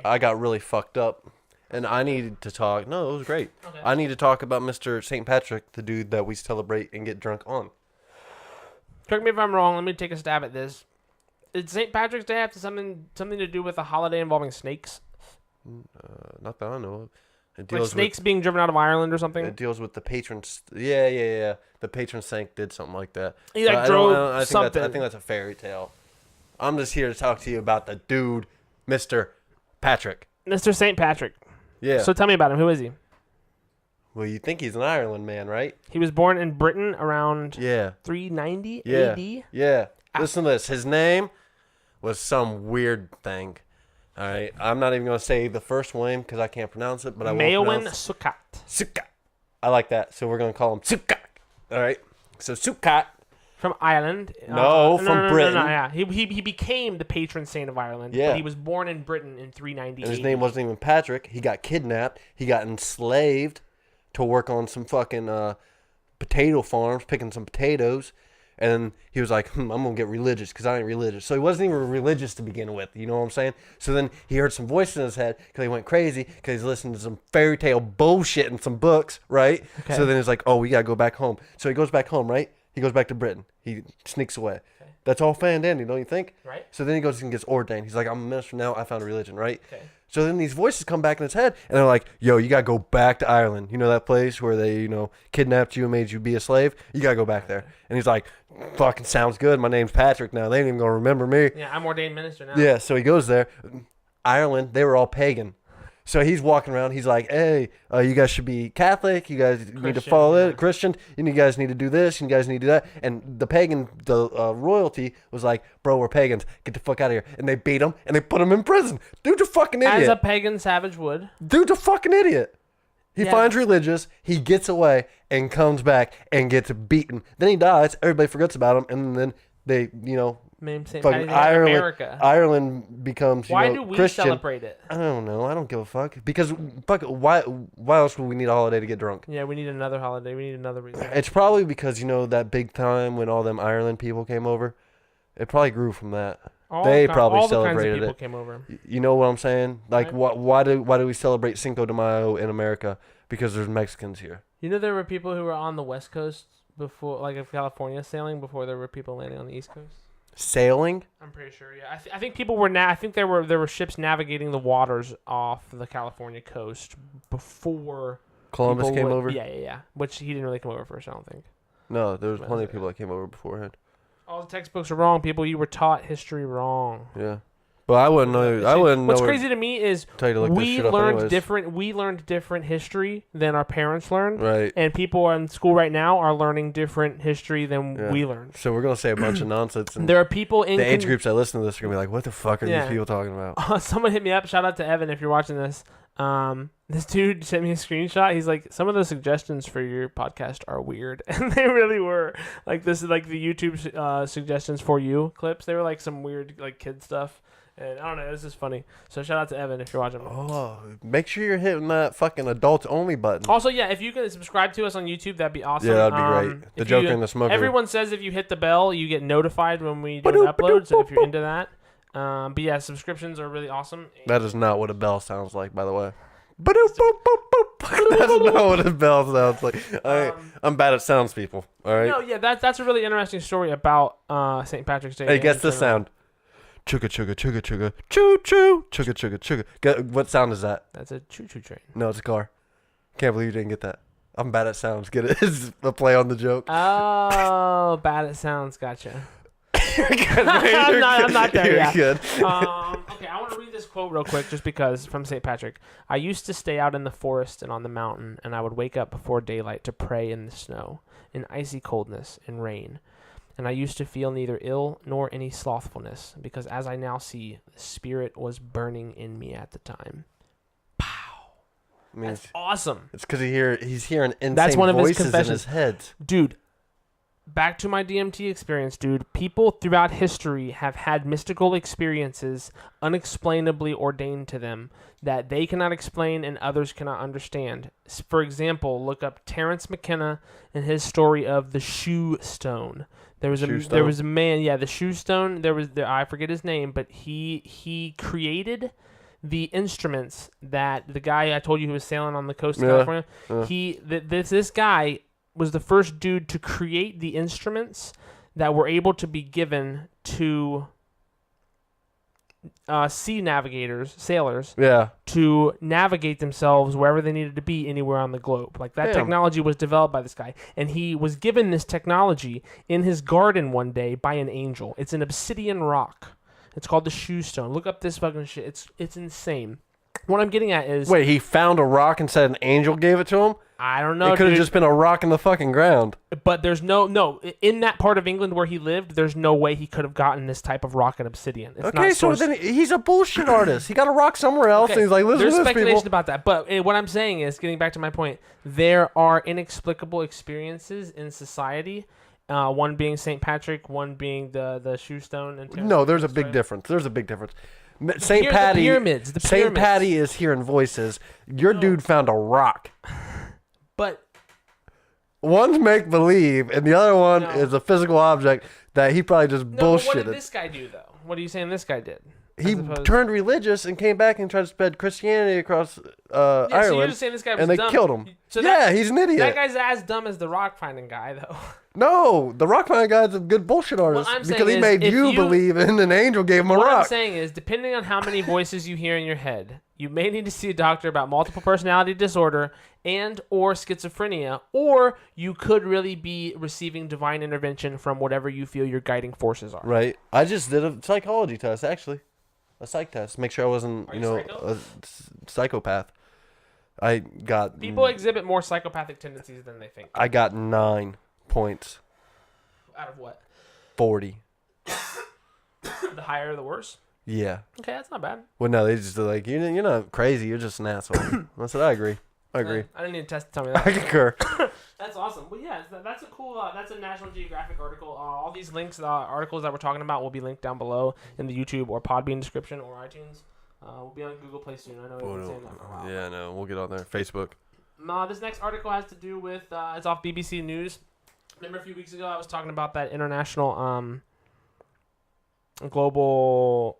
I got really fucked up, and I needed to talk. No, it was great. Okay. I need to talk about Mr. St. Patrick, the dude that we celebrate and get drunk on. Correct me if I'm wrong. Let me take a stab at this. Did St. Patrick's Day have something to do with a holiday involving snakes? Not that I know of. It Like deals snakes being driven out of Ireland or with, something? it deals with the patrons. Yeah. The patron saint did something like that. He like I drove don't- I think something. I think that's a fairy tale. I'm just here to talk to you about the dude, Mr. Patrick. Mr. St. Patrick. Yeah. So tell me about him. Who is he? Well, you think he's an Ireland man, right? He was born in Britain around Yeah. 390 Yeah. AD. Yeah. Listen to this. His name was some weird thing. All right. I'm not even going to say the first name because I can't pronounce it, but I won't Maewyn pronounce Succat. Sukkot. I like that. So we're going to call him Sukkot. All right. So Sukkot. From Ireland. No, from Britain. No, yeah. He became the patron saint of Ireland. Yeah. But he was born in Britain in 390 And his AD. name wasn't even Patrick. He got kidnapped. He got enslaved to work on some fucking potato farms, picking some potatoes. And he was like, I'm going to get religious because I ain't religious. So he wasn't even religious to begin with. You know what I'm saying? So then he heard some voices in his head because he went crazy because he's listening to some fairy tale bullshit in some books, right? Okay. So then he's like, oh, we got to go back home. So he goes back home, right? He goes back to Britain. He sneaks away. Okay. That's all fine and dandy, don't you think? Right. So then he goes and gets ordained. He's like, I'm a minister now. I found a religion, right? Okay. So then these voices come back in his head, and they're like, yo, you got to go back to Ireland. You know that place where they, kidnapped you and made you be a slave? You got to go back there. And he's like, fucking sounds good. My name's Patrick now. They ain't even going to remember me. Yeah, I'm ordained minister now. Yeah, so he goes there. Ireland, they were all pagan. So he's walking around. He's like, hey, you guys should be Catholic. You guys need to Christian, follow yeah. it. Christian. You guys need to do this. You guys need to do that. And the royalty was like, bro, we're pagans. Get the fuck out of here. And they beat him, and they put him in prison. Dude's a fucking idiot. As a pagan savage would. Dude's a fucking idiot. He Yeah. finds religious. He gets away and comes back and gets beaten. Then he dies. Everybody forgets about him. And then they, Named St. fucking Patty's Day in Ireland, America. Ireland becomes, Why do we Christian. celebrate it? I don't know. I don't give a fuck. Because why else would we need a holiday to get drunk? Yeah, we need another holiday. We need another reason. It's probably because, that big time when all them Ireland people came over. It probably grew from that. They probably all celebrated the kinds of it. people came over. You know what I'm saying? Like, Right. why do we celebrate Cinco de Mayo in America? Because there's Mexicans here. You know there were people who were on the West Coast before, like of California sailing before there were people landing on the East Coast. Sailing? I'm pretty sure. Yeah, I think people were. I think there were ships navigating the waters off the California coast before Columbus people came would- over? Yeah. Which he didn't really come over first. I don't think. No, there was plenty of people that came over beforehand. All the textbooks are wrong. People, you were taught history wrong. Yeah. But I wouldn't know. I wouldn't What's know. crazy to me is Tell you to look this we shit up learned anyways. different. We learned different history than our parents learned, Right. and people in school right now are learning different history than Yeah. we learned. So we're gonna say a bunch of nonsense, and There are people in the age groups that listen to this are gonna be like, "What the fuck are Yeah. these people talking about?" Someone hit me up. Shout out to Evan if you're watching this. This dude sent me a screenshot. He's like, some of the suggestions for your podcast are weird, and they really were. Like this is like the YouTube suggestions for you clips. They were like some weird like kid stuff, and I don't know. This is funny. So shout out to Evan if you're watching. Oh, make sure you're hitting that fucking adults only button. Also, yeah, if you can subscribe to us on YouTube, that'd be awesome. Yeah, that'd be great. The if Joker you- and the Smoker. Everyone says if you hit the bell, you get notified when we do an upload. So if you're into that, but yeah, subscriptions are really awesome. That is not what a bell sounds like, by the way. That's not what a bell sounds like. I'm bad at sounds, people. All right. No, yeah, that's a really interesting story about St. Patrick's Day. Hey, guess in this general. sound. Chugga chugga chugga chugga choo choo chugga chugga chugga. What sound is that? That's a choo-choo train. No, it's a car. Can't believe you didn't get that. I'm bad at sounds. Get it? It's a play on the joke. Oh, bad it sounds. Gotcha. You're good. I'm not there You're yet. good. Okay, I want to read this quote real quick just because from St. Patrick. I used to stay out in the forest and on the mountain, and I would wake up before daylight to pray in the snow, in icy coldness, in rain. And I used to feel neither ill nor any slothfulness, because as I now see, the spirit was burning in me at the time. I mean, That's awesome. it's because he's hearing insane That's one of his voices in confessions. his head. Dude, back to my DMT experience, dude. People throughout history have had mystical experiences unexplainably ordained to them that they cannot explain and others cannot understand. For example, look up Terence McKenna and his story of the Shoe Stone. There was a man, the Shoe Stone. I forget his name, but he created the instruments that the guy I told you who was sailing on the coast of California. This guy was the first dude to create the instruments that were able to be given to sea navigators, sailors, to navigate themselves wherever they needed to be anywhere on the globe. Like that technology was developed by this guy, and he was given this technology in his garden one day by an angel. It's an obsidian rock. It's called the Shoe Stone. Look up this fucking shit. It's insane. What I'm getting at is... Wait, he found a rock and said an angel gave it to him? I don't know, It could have just been a rock in the fucking ground. But there's no... In that part of England where he lived, there's no way he could have gotten this type of rock and obsidian. It's Okay, so then he's a bullshit artist. He got a rock somewhere else, and he's like, listen to there's this, speculation people. about that. But what I'm saying is, getting back to my point, there are inexplicable experiences in society. One being St. Patrick, one being the Shoe Stone. And No, there's a big difference. There's a big difference. St. Patty, the pyramids. St. Patty is hearing voices. Your dude found a rock. But one's make believe, and the other one is a physical object that he probably just bullshitted. What did this guy do though? What are you saying this guy did? He turned religious and came back and tried to spread Christianity across Ireland. So you're just saying this guy was and they dumb. killed him. So he's an idiot. That guy's as dumb as the rock finding guy, though. No, the rock finding guy's a good bullshit artist because he made you believe in an angel gave him a rock. What I'm saying is, depending on how many voices you hear in your head, you may need to see a doctor about multiple personality disorder and or schizophrenia, or you could really be receiving divine intervention from whatever you feel your guiding forces are. Right. I just did a psychology test, actually. A psych test. Make sure I wasn't, a psychopath. I got... People exhibit more psychopathic tendencies than they think. I got 9 points. Out of what? 40. The higher, the worse? Yeah. Okay, that's not bad. Well, no, they just like, you're not crazy. You're just an asshole. That's what I agree. I agree. I didn't need a test to tell me that. I concur. That's awesome. Well, yeah, that's a cool. That's a National Geographic article. All these links, articles that we're talking about, will be linked down below in the YouTube or Podbean description or iTunes. We'll be on Google Play soon. I know we've been saying that for a while. Yeah, no, we'll get on there. Facebook. This next article has to do with. It's off BBC News. Remember a few weeks ago I was talking about that international global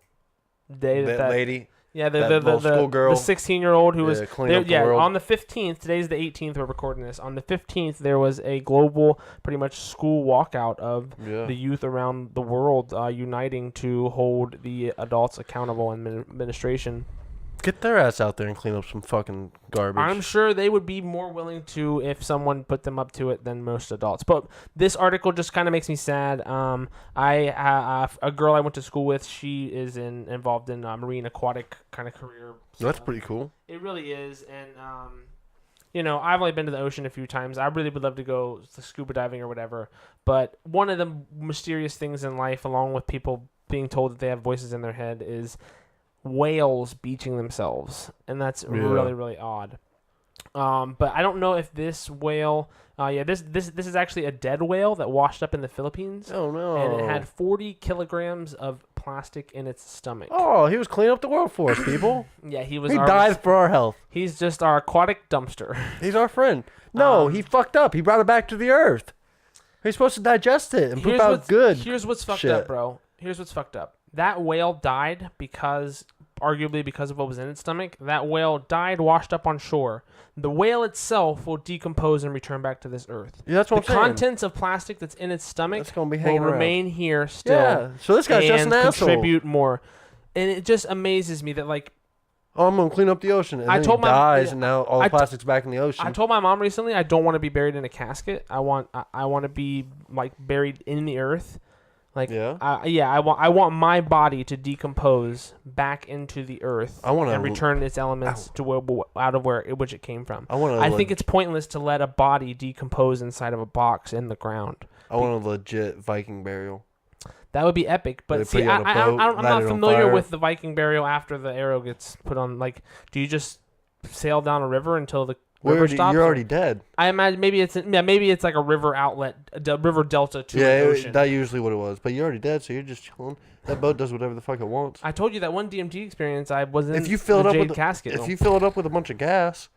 day that lady. Yeah, the schoolgirl, the 16-year-old who was there, on the 15th. Today's the 18th. We're recording this. On the 15th, there was a global, pretty much school walkout of the youth around the world uniting to hold the adults accountable in administration. Get their ass out there and clean up some fucking garbage. I'm sure they would be more willing to if someone put them up to it than most adults. But this article just kind of makes me sad. A girl I went to school with, she is involved in marine aquatic kind of career. So that's pretty cool. It really is, and I've only been to the ocean a few times. I really would love to go scuba diving or whatever. But one of the mysterious things in life, along with people being told that they have voices in their head, is whales beaching themselves, and that's really, really odd. But I don't know if this whale this is actually a dead whale that washed up in the Philippines. Oh no. And it had 40 kilograms of plastic in its stomach. Oh, he was cleaning up the world for us, people. Yeah, he died for our health. He's just our aquatic dumpster. He's our friend. No, he fucked up. He brought it back to the earth. He's supposed to digest it and poop out good. Here's what's fucked up, bro. Here's what's fucked up. That whale died arguably because of what was in its stomach. That whale died washed up on shore. The whale itself will decompose and return back to this earth. Yeah, that's what I'm saying. The contents of plastic that's in its stomach will remain here still. Yeah, so this guy's just an asshole. Contribute more. And it just amazes me that, like... Oh, I'm going to clean up the ocean. And then he dies, and now all the plastic's back in the ocean. I told my mom recently I don't want to be buried in a casket. I want to be, like, buried in the earth. Like, I want my body to decompose back into the earth and return its elements to out of which it came from. I think it's pointless to let a body decompose inside of a box in the ground. I want a legit Viking burial. That would be epic, but see, I'm not familiar with the Viking burial after the arrow gets put on. Like, do you just sail down a river until the Well, river stops. you're already dead. I imagine maybe it's like a river outlet, river delta to Yeah, the ocean. that's usually what it was. But you're already dead, so you're just chilling. That boat does whatever the fuck it wants. I told you that one DMT experience. I was in If you fill it the up jade with casket. if you fill it up with a bunch of gas,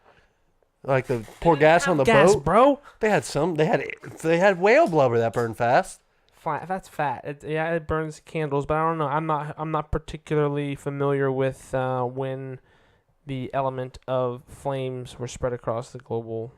like the pour gas on the gas, boat, bro. they had whale blubber that burned fast. Flat. That's fat. It burns candles, but I don't know. I'm not particularly familiar with when the element of flames were spread across the global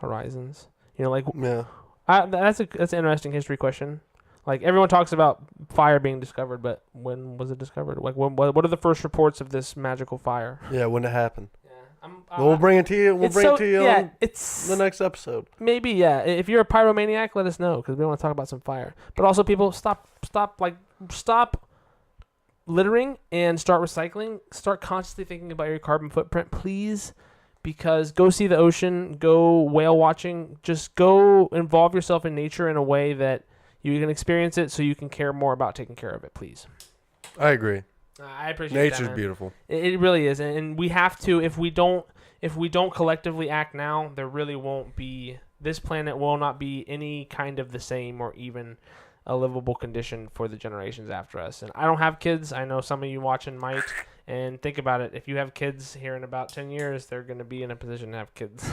horizons. You know, like Yeah. that's an interesting history question. Like everyone talks about fire being discovered, but when was it discovered? Like what are the first reports of this magical fire? Yeah, when it happened. Yeah, We'll bring it to you. We'll bring it to you on it's the next episode. maybe yeah. If you're a pyromaniac, let us know because we want to talk about some fire. But also, people stop littering and start recycling. Start consciously thinking about your carbon footprint, please. Because go see the ocean, go whale watching. Just go involve yourself in nature in a way that you can experience it, so you can care more about taking care of it. Please. I agree. I appreciate Nature's that, man. beautiful. It really is, and we have to. If we don't collectively act now, there really won't be. This planet will not be any kind of the same or even a livable condition for the generations after us. And I don't have kids. I know some of you watching might. And think about it. If you have kids here in about 10 years, they're going to be in a position to have kids.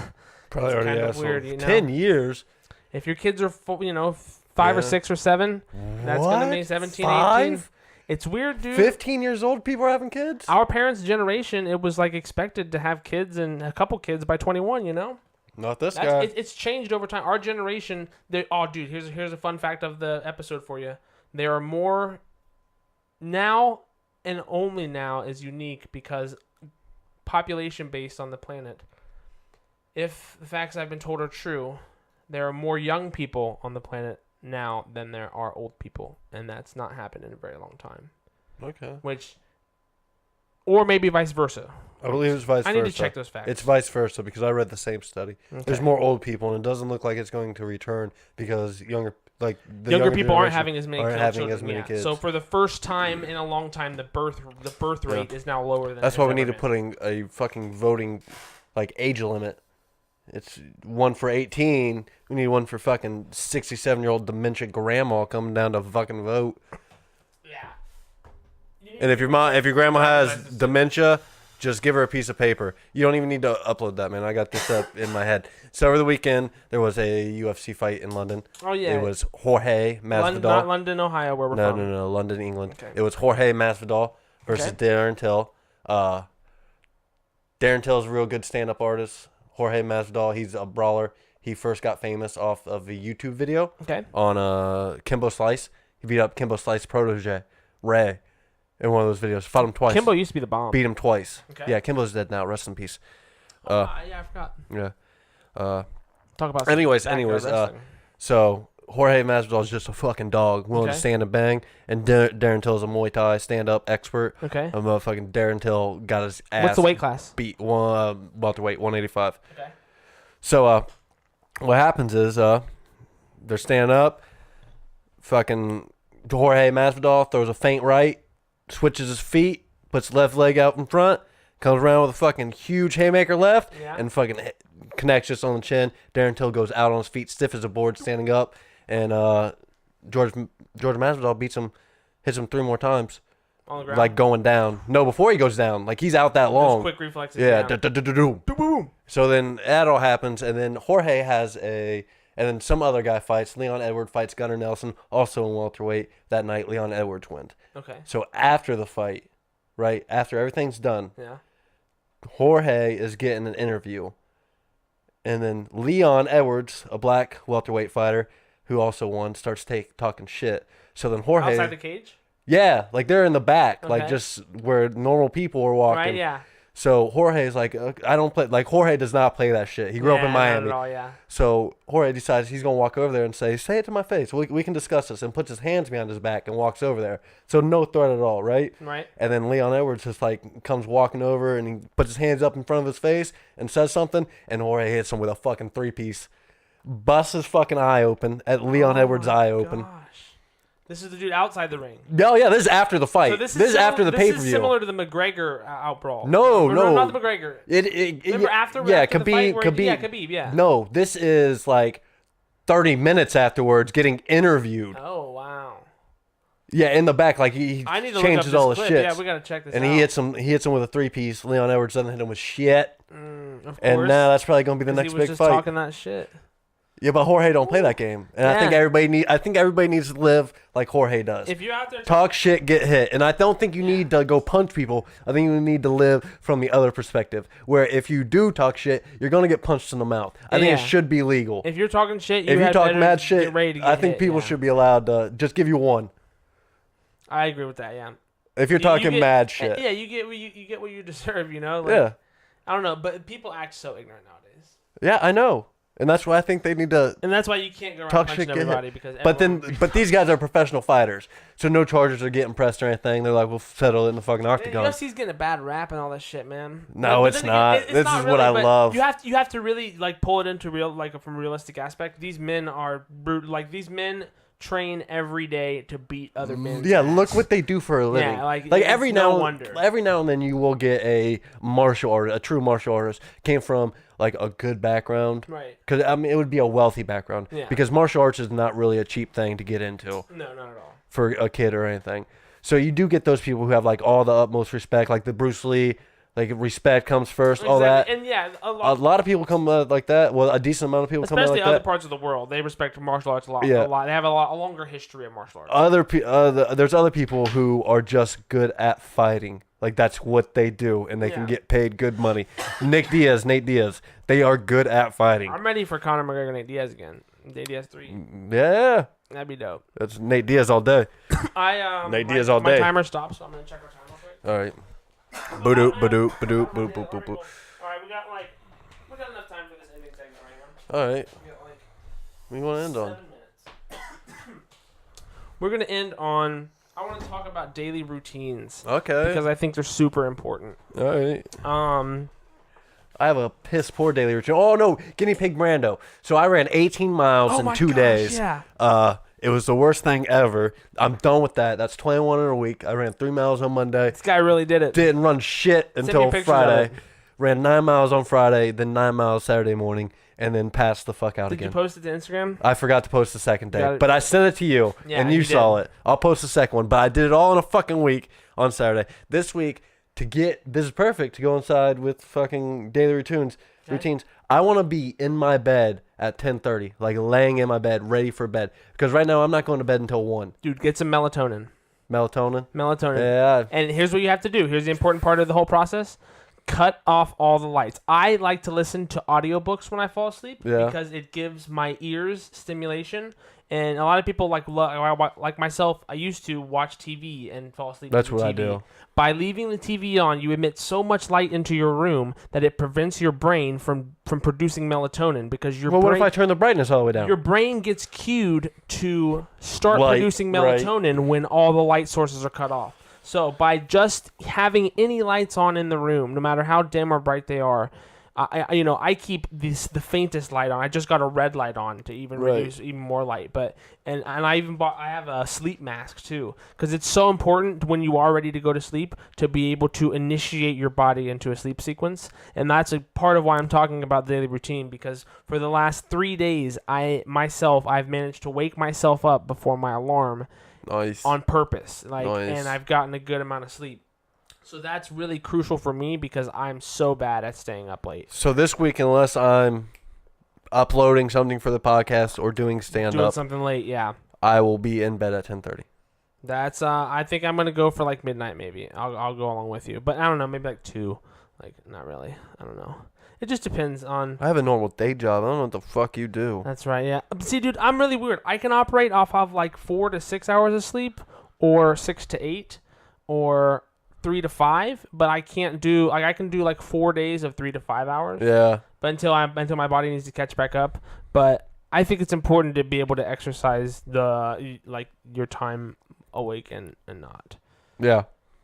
Probably It's already kind have of weird, some. you know? 10 years. If your kids are, 5 or 6 or 7, that's going to be 17, 18. It's weird, dude. 15 years old, people are having kids? Our parents' generation, it was like expected to have kids and a couple kids by 21, you know? Not this guy. It's changed over time. Our generation, dude, here's a fun fact of the episode for you. There are more now, and only now is unique because population based on the planet. If the facts I've been told are true, there are more young people on the planet now than there are old people, and that's not happened in a very long time. Okay. Or maybe vice versa. I believe it's vice versa. I need to check those facts. It's vice versa because I read the same study. Okay. There's more old people, and it doesn't look like it's going to return because younger people aren't having as many kids. So for the first time in a long time, the birth rate is now lower than. That's why we need to put in a fucking voting, age limit. It's one for 18. We need one for fucking 67-year-old dementia grandma coming down to fucking vote. Yeah. And if your grandma has dementia, just give her a piece of paper. You don't even need to upload that, man. I got this up in my head. So over the weekend, there was a UFC fight in London. Oh, yeah. It was Jorge Masvidal. Not London, Ohio, where we're from. No, London, England. Okay. It was Jorge Masvidal versus Darren Till. Darren Till is a real good stand-up artist. Jorge Masvidal, he's a brawler. He first got famous off of a YouTube video on Kimbo Slice. He beat up Kimbo Slice protege, Ray, in one of those videos. Fought him twice. Kimbo used to be the bomb. Beat him twice. Okay. Yeah, Kimbo's dead now. Rest in peace. Yeah, I forgot. Yeah. Talk about. Anyways. So Jorge Masvidal is just a fucking dog, willing to stand and bang. And Darren Till is a Muay Thai stand-up expert. Okay. A motherfucking Darren Till got his ass. What's the weight class? Beat welterweight 185. Okay. So what happens is they're standing up. Fucking Jorge Masvidal throws a feint right, switches his feet, puts left leg out in front, comes around with a fucking huge haymaker left, and fucking connects just on the chin. Darren Till goes out on his feet, stiff as a board, standing up, and George Masvidal hits him 3 more times, on the ground. like going down. No, before he goes down, like he's out that long. Those quick reflexes. Yeah. Boom. So then that all happens, and then Jorge and then some other guy fights. Leon Edwards fights Gunnar Nelson, also in welterweight. That night, Leon Edwards wins. Okay. So after the fight, right, after everything's done, Yeah. Jorge is getting an interview. And then Leon Edwards, a black welterweight fighter who also won, starts talking shit. So then Jorge... Outside the cage? Yeah, like they're in the back, Okay. like just where normal people are walking. Right, yeah. So Jorge's like, I don't play... Like, Jorge does not play that shit. He grew up in Miami. Not at all, yeah. So Jorge decides he's going to walk over there and say it to my face. We can discuss this, and puts his hands behind his back and walks over there. So no threat at all, right? Right. And then Leon Edwards just comes walking over and he puts his hands up in front of his face and says something, and Jorge hits him with a fucking 3-piece. Busts his fucking eye open, at Leon Edwards' eye open. Gosh. This is the dude outside the ring. No, yeah, this is after the fight. So this is after the pay per view. This is similar to the McGregor outbrawl. No, not the McGregor. Remember after yeah, after the fight where Khabib. Yeah. No, this is like 30 minutes afterwards, getting interviewed. Oh wow. Yeah, in the back, like he I need to changes look up all this the clip. shit. Yeah, we gotta check this and out. he hits him with a 3-piece. Leon Edwards doesn't hit him with shit. Of course. And now that's probably gonna be the next he was big just fight. talking that shit. Yeah, but Jorge don't play that game, and I think everybody needs to live like Jorge does. If you're out there, Talk shit, get hit, and I don't think you need to go punch people. I think you need to live from the other perspective, where if you do talk shit, you're gonna get punched in the mouth. I think it should be legal. If you're talking shit, if you talk mad shit, get ready to get I think hit, people should be allowed to just give you one. I agree with that. Yeah. If you're talking mad shit, yeah, you get what you deserve. You know. Yeah. I don't know, but people act so ignorant nowadays. Yeah, I know. And that's why I think they need to. And that's why you can't go around talk punching shit, everybody because. But these guys are professional fighters, so no charges are getting pressed or anything. They're like, we'll settle it in the fucking octagon. UFC's getting a bad rap and all that shit, man. No, but it's not. This is what I love. You have to really like pull it into real, like from a realistic aspect. These men are brutal. Like these men train every day to beat other men. Yeah, look what they do for a living. Yeah, like every now and then you will get a martial artist, a true martial artist, came from like a good background. Right. Because I mean, it would be a wealthy background. Yeah. Because martial arts is not really a cheap thing to get into. No, not at all. For a kid or anything. So you do get those people who have like all the utmost respect, like the Bruce Lee. Like respect comes first, all that. And yeah, a lot of people come like that. Well, a decent amount of people come like that. Especially other parts of the world, they respect martial arts a lot. Yeah. A lot. They have a longer history of martial arts. There's other people who are just good at fighting. Like that's what they do, and they can get paid good money. Nate Diaz, they are good at fighting. I'm ready for Conor McGregor, Nate Diaz again. Nate Diaz 3. Yeah, that'd be dope. That's Nate Diaz all day. Nate Diaz all day. My timer stopped, so I'm gonna check our time real quick. All right. Ba-doop, ba-doop, ba-doop, ba-doop, ba-doop, ba-doop. All right, we got enough time for this ending segment right now. All right. We got like What do you want to end on? 7 minutes. We're gonna end on. I want to talk about daily routines. Okay. Because I think they're super important. All right. I have a piss poor daily routine. Oh no, guinea pig Brando. So I ran 18 miles in 2 days. Yeah. It was the worst thing ever. I'm done with that. That's 21 in a week. I ran 3 miles on Monday. This guy really did it. Didn't run shit until Friday. Ran 9 miles on Friday, then 9 miles Saturday morning, and then passed the fuck out again. Did you post it to Instagram? I forgot to post the second day, but I sent it to you, and you saw it. I'll post the second one, but I did it all in a fucking week on Saturday. This week, this is perfect to go inside with fucking daily routines. I want to be in my bed at 10:30, like laying in my bed, ready for bed. Because right now I'm not going to bed until 1. Dude, get some melatonin. Melatonin? Yeah. And here's what you have to do. Here's the important part of the whole process. Cut off all the lights. I like to listen to audiobooks when I fall asleep because it gives my ears stimulation. And a lot of people like myself, I used to watch TV and fall asleep. That's to what TV. I do. By leaving the TV on, you emit so much light into your room that it prevents your brain from producing melatonin because your brain. Well, what if I turn the brightness all the way down? Your brain gets cued to start producing melatonin when all the light sources are cut off. So by just having any lights on in the room, no matter how dim or bright they are, I keep the faintest light on. I just got a red light on to even reduce even more light. But and I have a sleep mask too, because it's so important when you are ready to go to sleep to be able to initiate your body into a sleep sequence. And that's a part of why I'm talking about daily routine, because for the last 3 days I've managed to wake myself up before my alarm. Nice. On purpose, and I've gotten a good amount of sleep. So that's really crucial for me because I'm so bad at staying up late. So this week, unless I'm uploading something for the podcast or doing stand-up, something late, I will be in bed at 10:30. That's I think I'm gonna go for like midnight maybe. I'll go along with you, but I don't know, maybe like 2. Like not really. I don't know. It just depends on. I have a normal day job. I don't know what the fuck you do. That's right. Yeah. See, dude, I'm really weird. I can operate off of like 4 to 6 hours of sleep, or 6 to 8, or 3 to 5. But I can't do I can do like 4 days of 3 to 5 hours. Yeah. But until my body needs to catch back up. But I think it's important to be able to exercise your time awake and not. Yeah.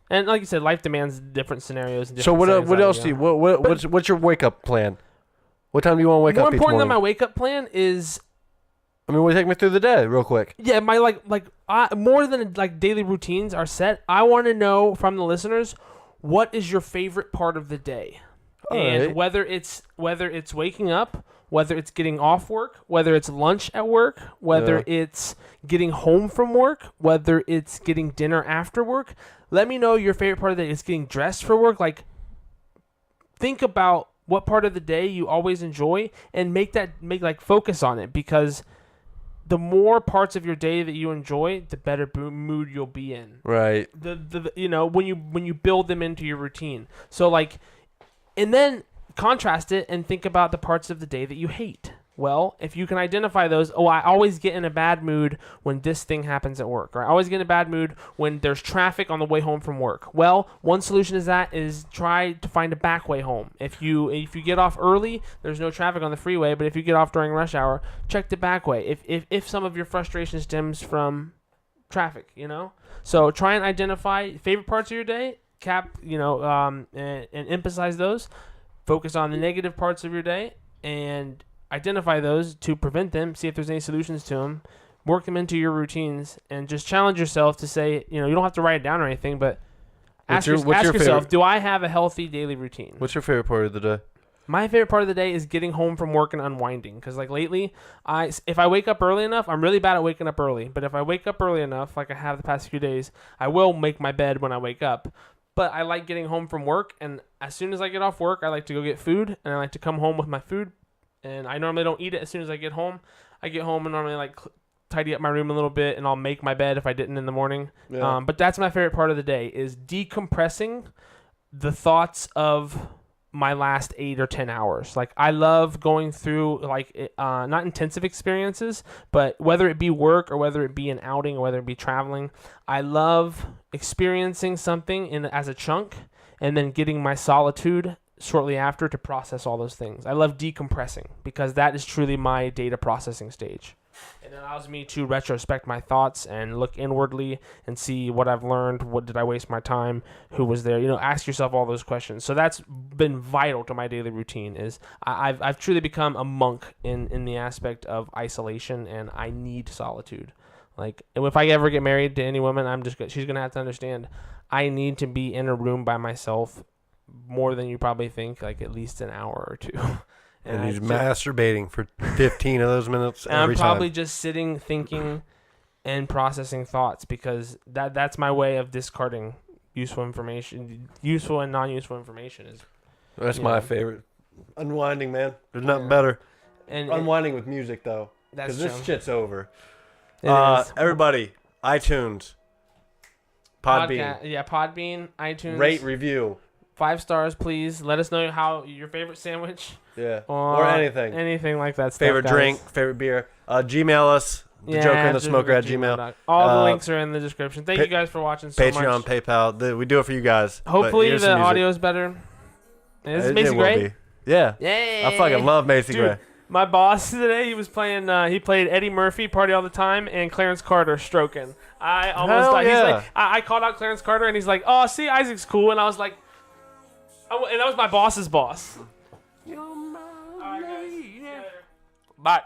And like you said, life demands different scenarios. And so different what else do you? What's your wake up plan? What time do you want to wake up? More important each than my morning? wake up plan is I mean, take me through the day real quick. Yeah, my more than like daily routines are set. I want to know from the listeners, what is your favorite part of the day? And right. whether it's waking up, whether it's getting off work, whether it's lunch at work, whether it's getting home from work, whether it's getting dinner after work. Let me know your favorite part of the day. Is getting dressed for work. Like, think about what part of the day you always enjoy and focus on it, because the more parts of your day that you enjoy, the better mood you'll be in. Right. When you build them into your routine. So like, and then contrast it and think about the parts of the day that you hate. Well, if you can identify those, I always get in a bad mood when this thing happens at work, or I always get in a bad mood when there's traffic on the way home from work. Well, one solution is try to find a back way home. If you get off early, there's no traffic on the freeway, but if you get off during rush hour, check the back way. If some of your frustration stems from traffic, So try and identify favorite parts of your day, and emphasize those. Focus on the negative parts of your day and identify those to prevent them, see if there's any solutions to them, work them into your routines, and just challenge yourself to say, you don't have to write it down or anything, but ask yourself, favorite? Do I have a healthy daily routine? What's your favorite part of the day? My favorite part of the day is getting home from work and unwinding, because like lately, if I wake up early enough, I'm really bad at waking up early, but if I wake up early enough, like I have the past few days, I will make my bed when I wake up. But I like getting home from work, and as soon as I get off work, I like to go get food, and I like to come home with my food. And I normally don't eat it as soon as I get home. I get home and normally tidy up my room a little bit, and I'll make my bed if I didn't in the morning. Yeah. But that's my favorite part of the day, is decompressing the thoughts of my last 8 or 10 hours. Like, I love going through not intensive experiences, but whether it be work or whether it be an outing or whether it be traveling, I love experiencing something as a chunk and then getting my solitude shortly after to process all those things. I love decompressing because that is truly my data processing stage. It allows me to retrospect my thoughts and look inwardly and see what I've learned. What did I waste my time? Who was there? Ask yourself all those questions. So that's been vital to my daily routine. Is I've truly become a monk in the aspect of isolation, and I need solitude. Like, if I ever get married to any woman, she's gonna have to understand I need to be in a room by myself more than you probably think, like at least an hour or two. And he's masturbating for 15 of those minutes every time. I'm probably just sitting, thinking, and processing thoughts, because that's my way of discarding useful information, useful and non-useful information. That's my favorite. Unwinding, man. There's nothing better. And unwinding with music, though. That's because this shit's over. It is. Everybody, iTunes, Podbean. Podbean, iTunes. Rate, review. 5 stars, please. Let us know how your favorite sandwich. Yeah. Or anything. Anything like that. Favorite stuff, drink, favorite beer. Gmail us. The Joker and the Smoker at Gmail. All the links are in the description. Thank you guys for watching so much. Patreon, PayPal. We do it for you guys. Hopefully the audio is better. Is this Macy Gray? Yeah. Yay. I fucking love Macy Gray. My boss today, he was playing. He played Eddie Murphy, Party All the Time, and Clarence Carter, Stroking. I almost thought he's like. I called out Clarence Carter, and he's like, "Oh, see, Isaac's cool," and I was like, and that was my boss's boss. Bye.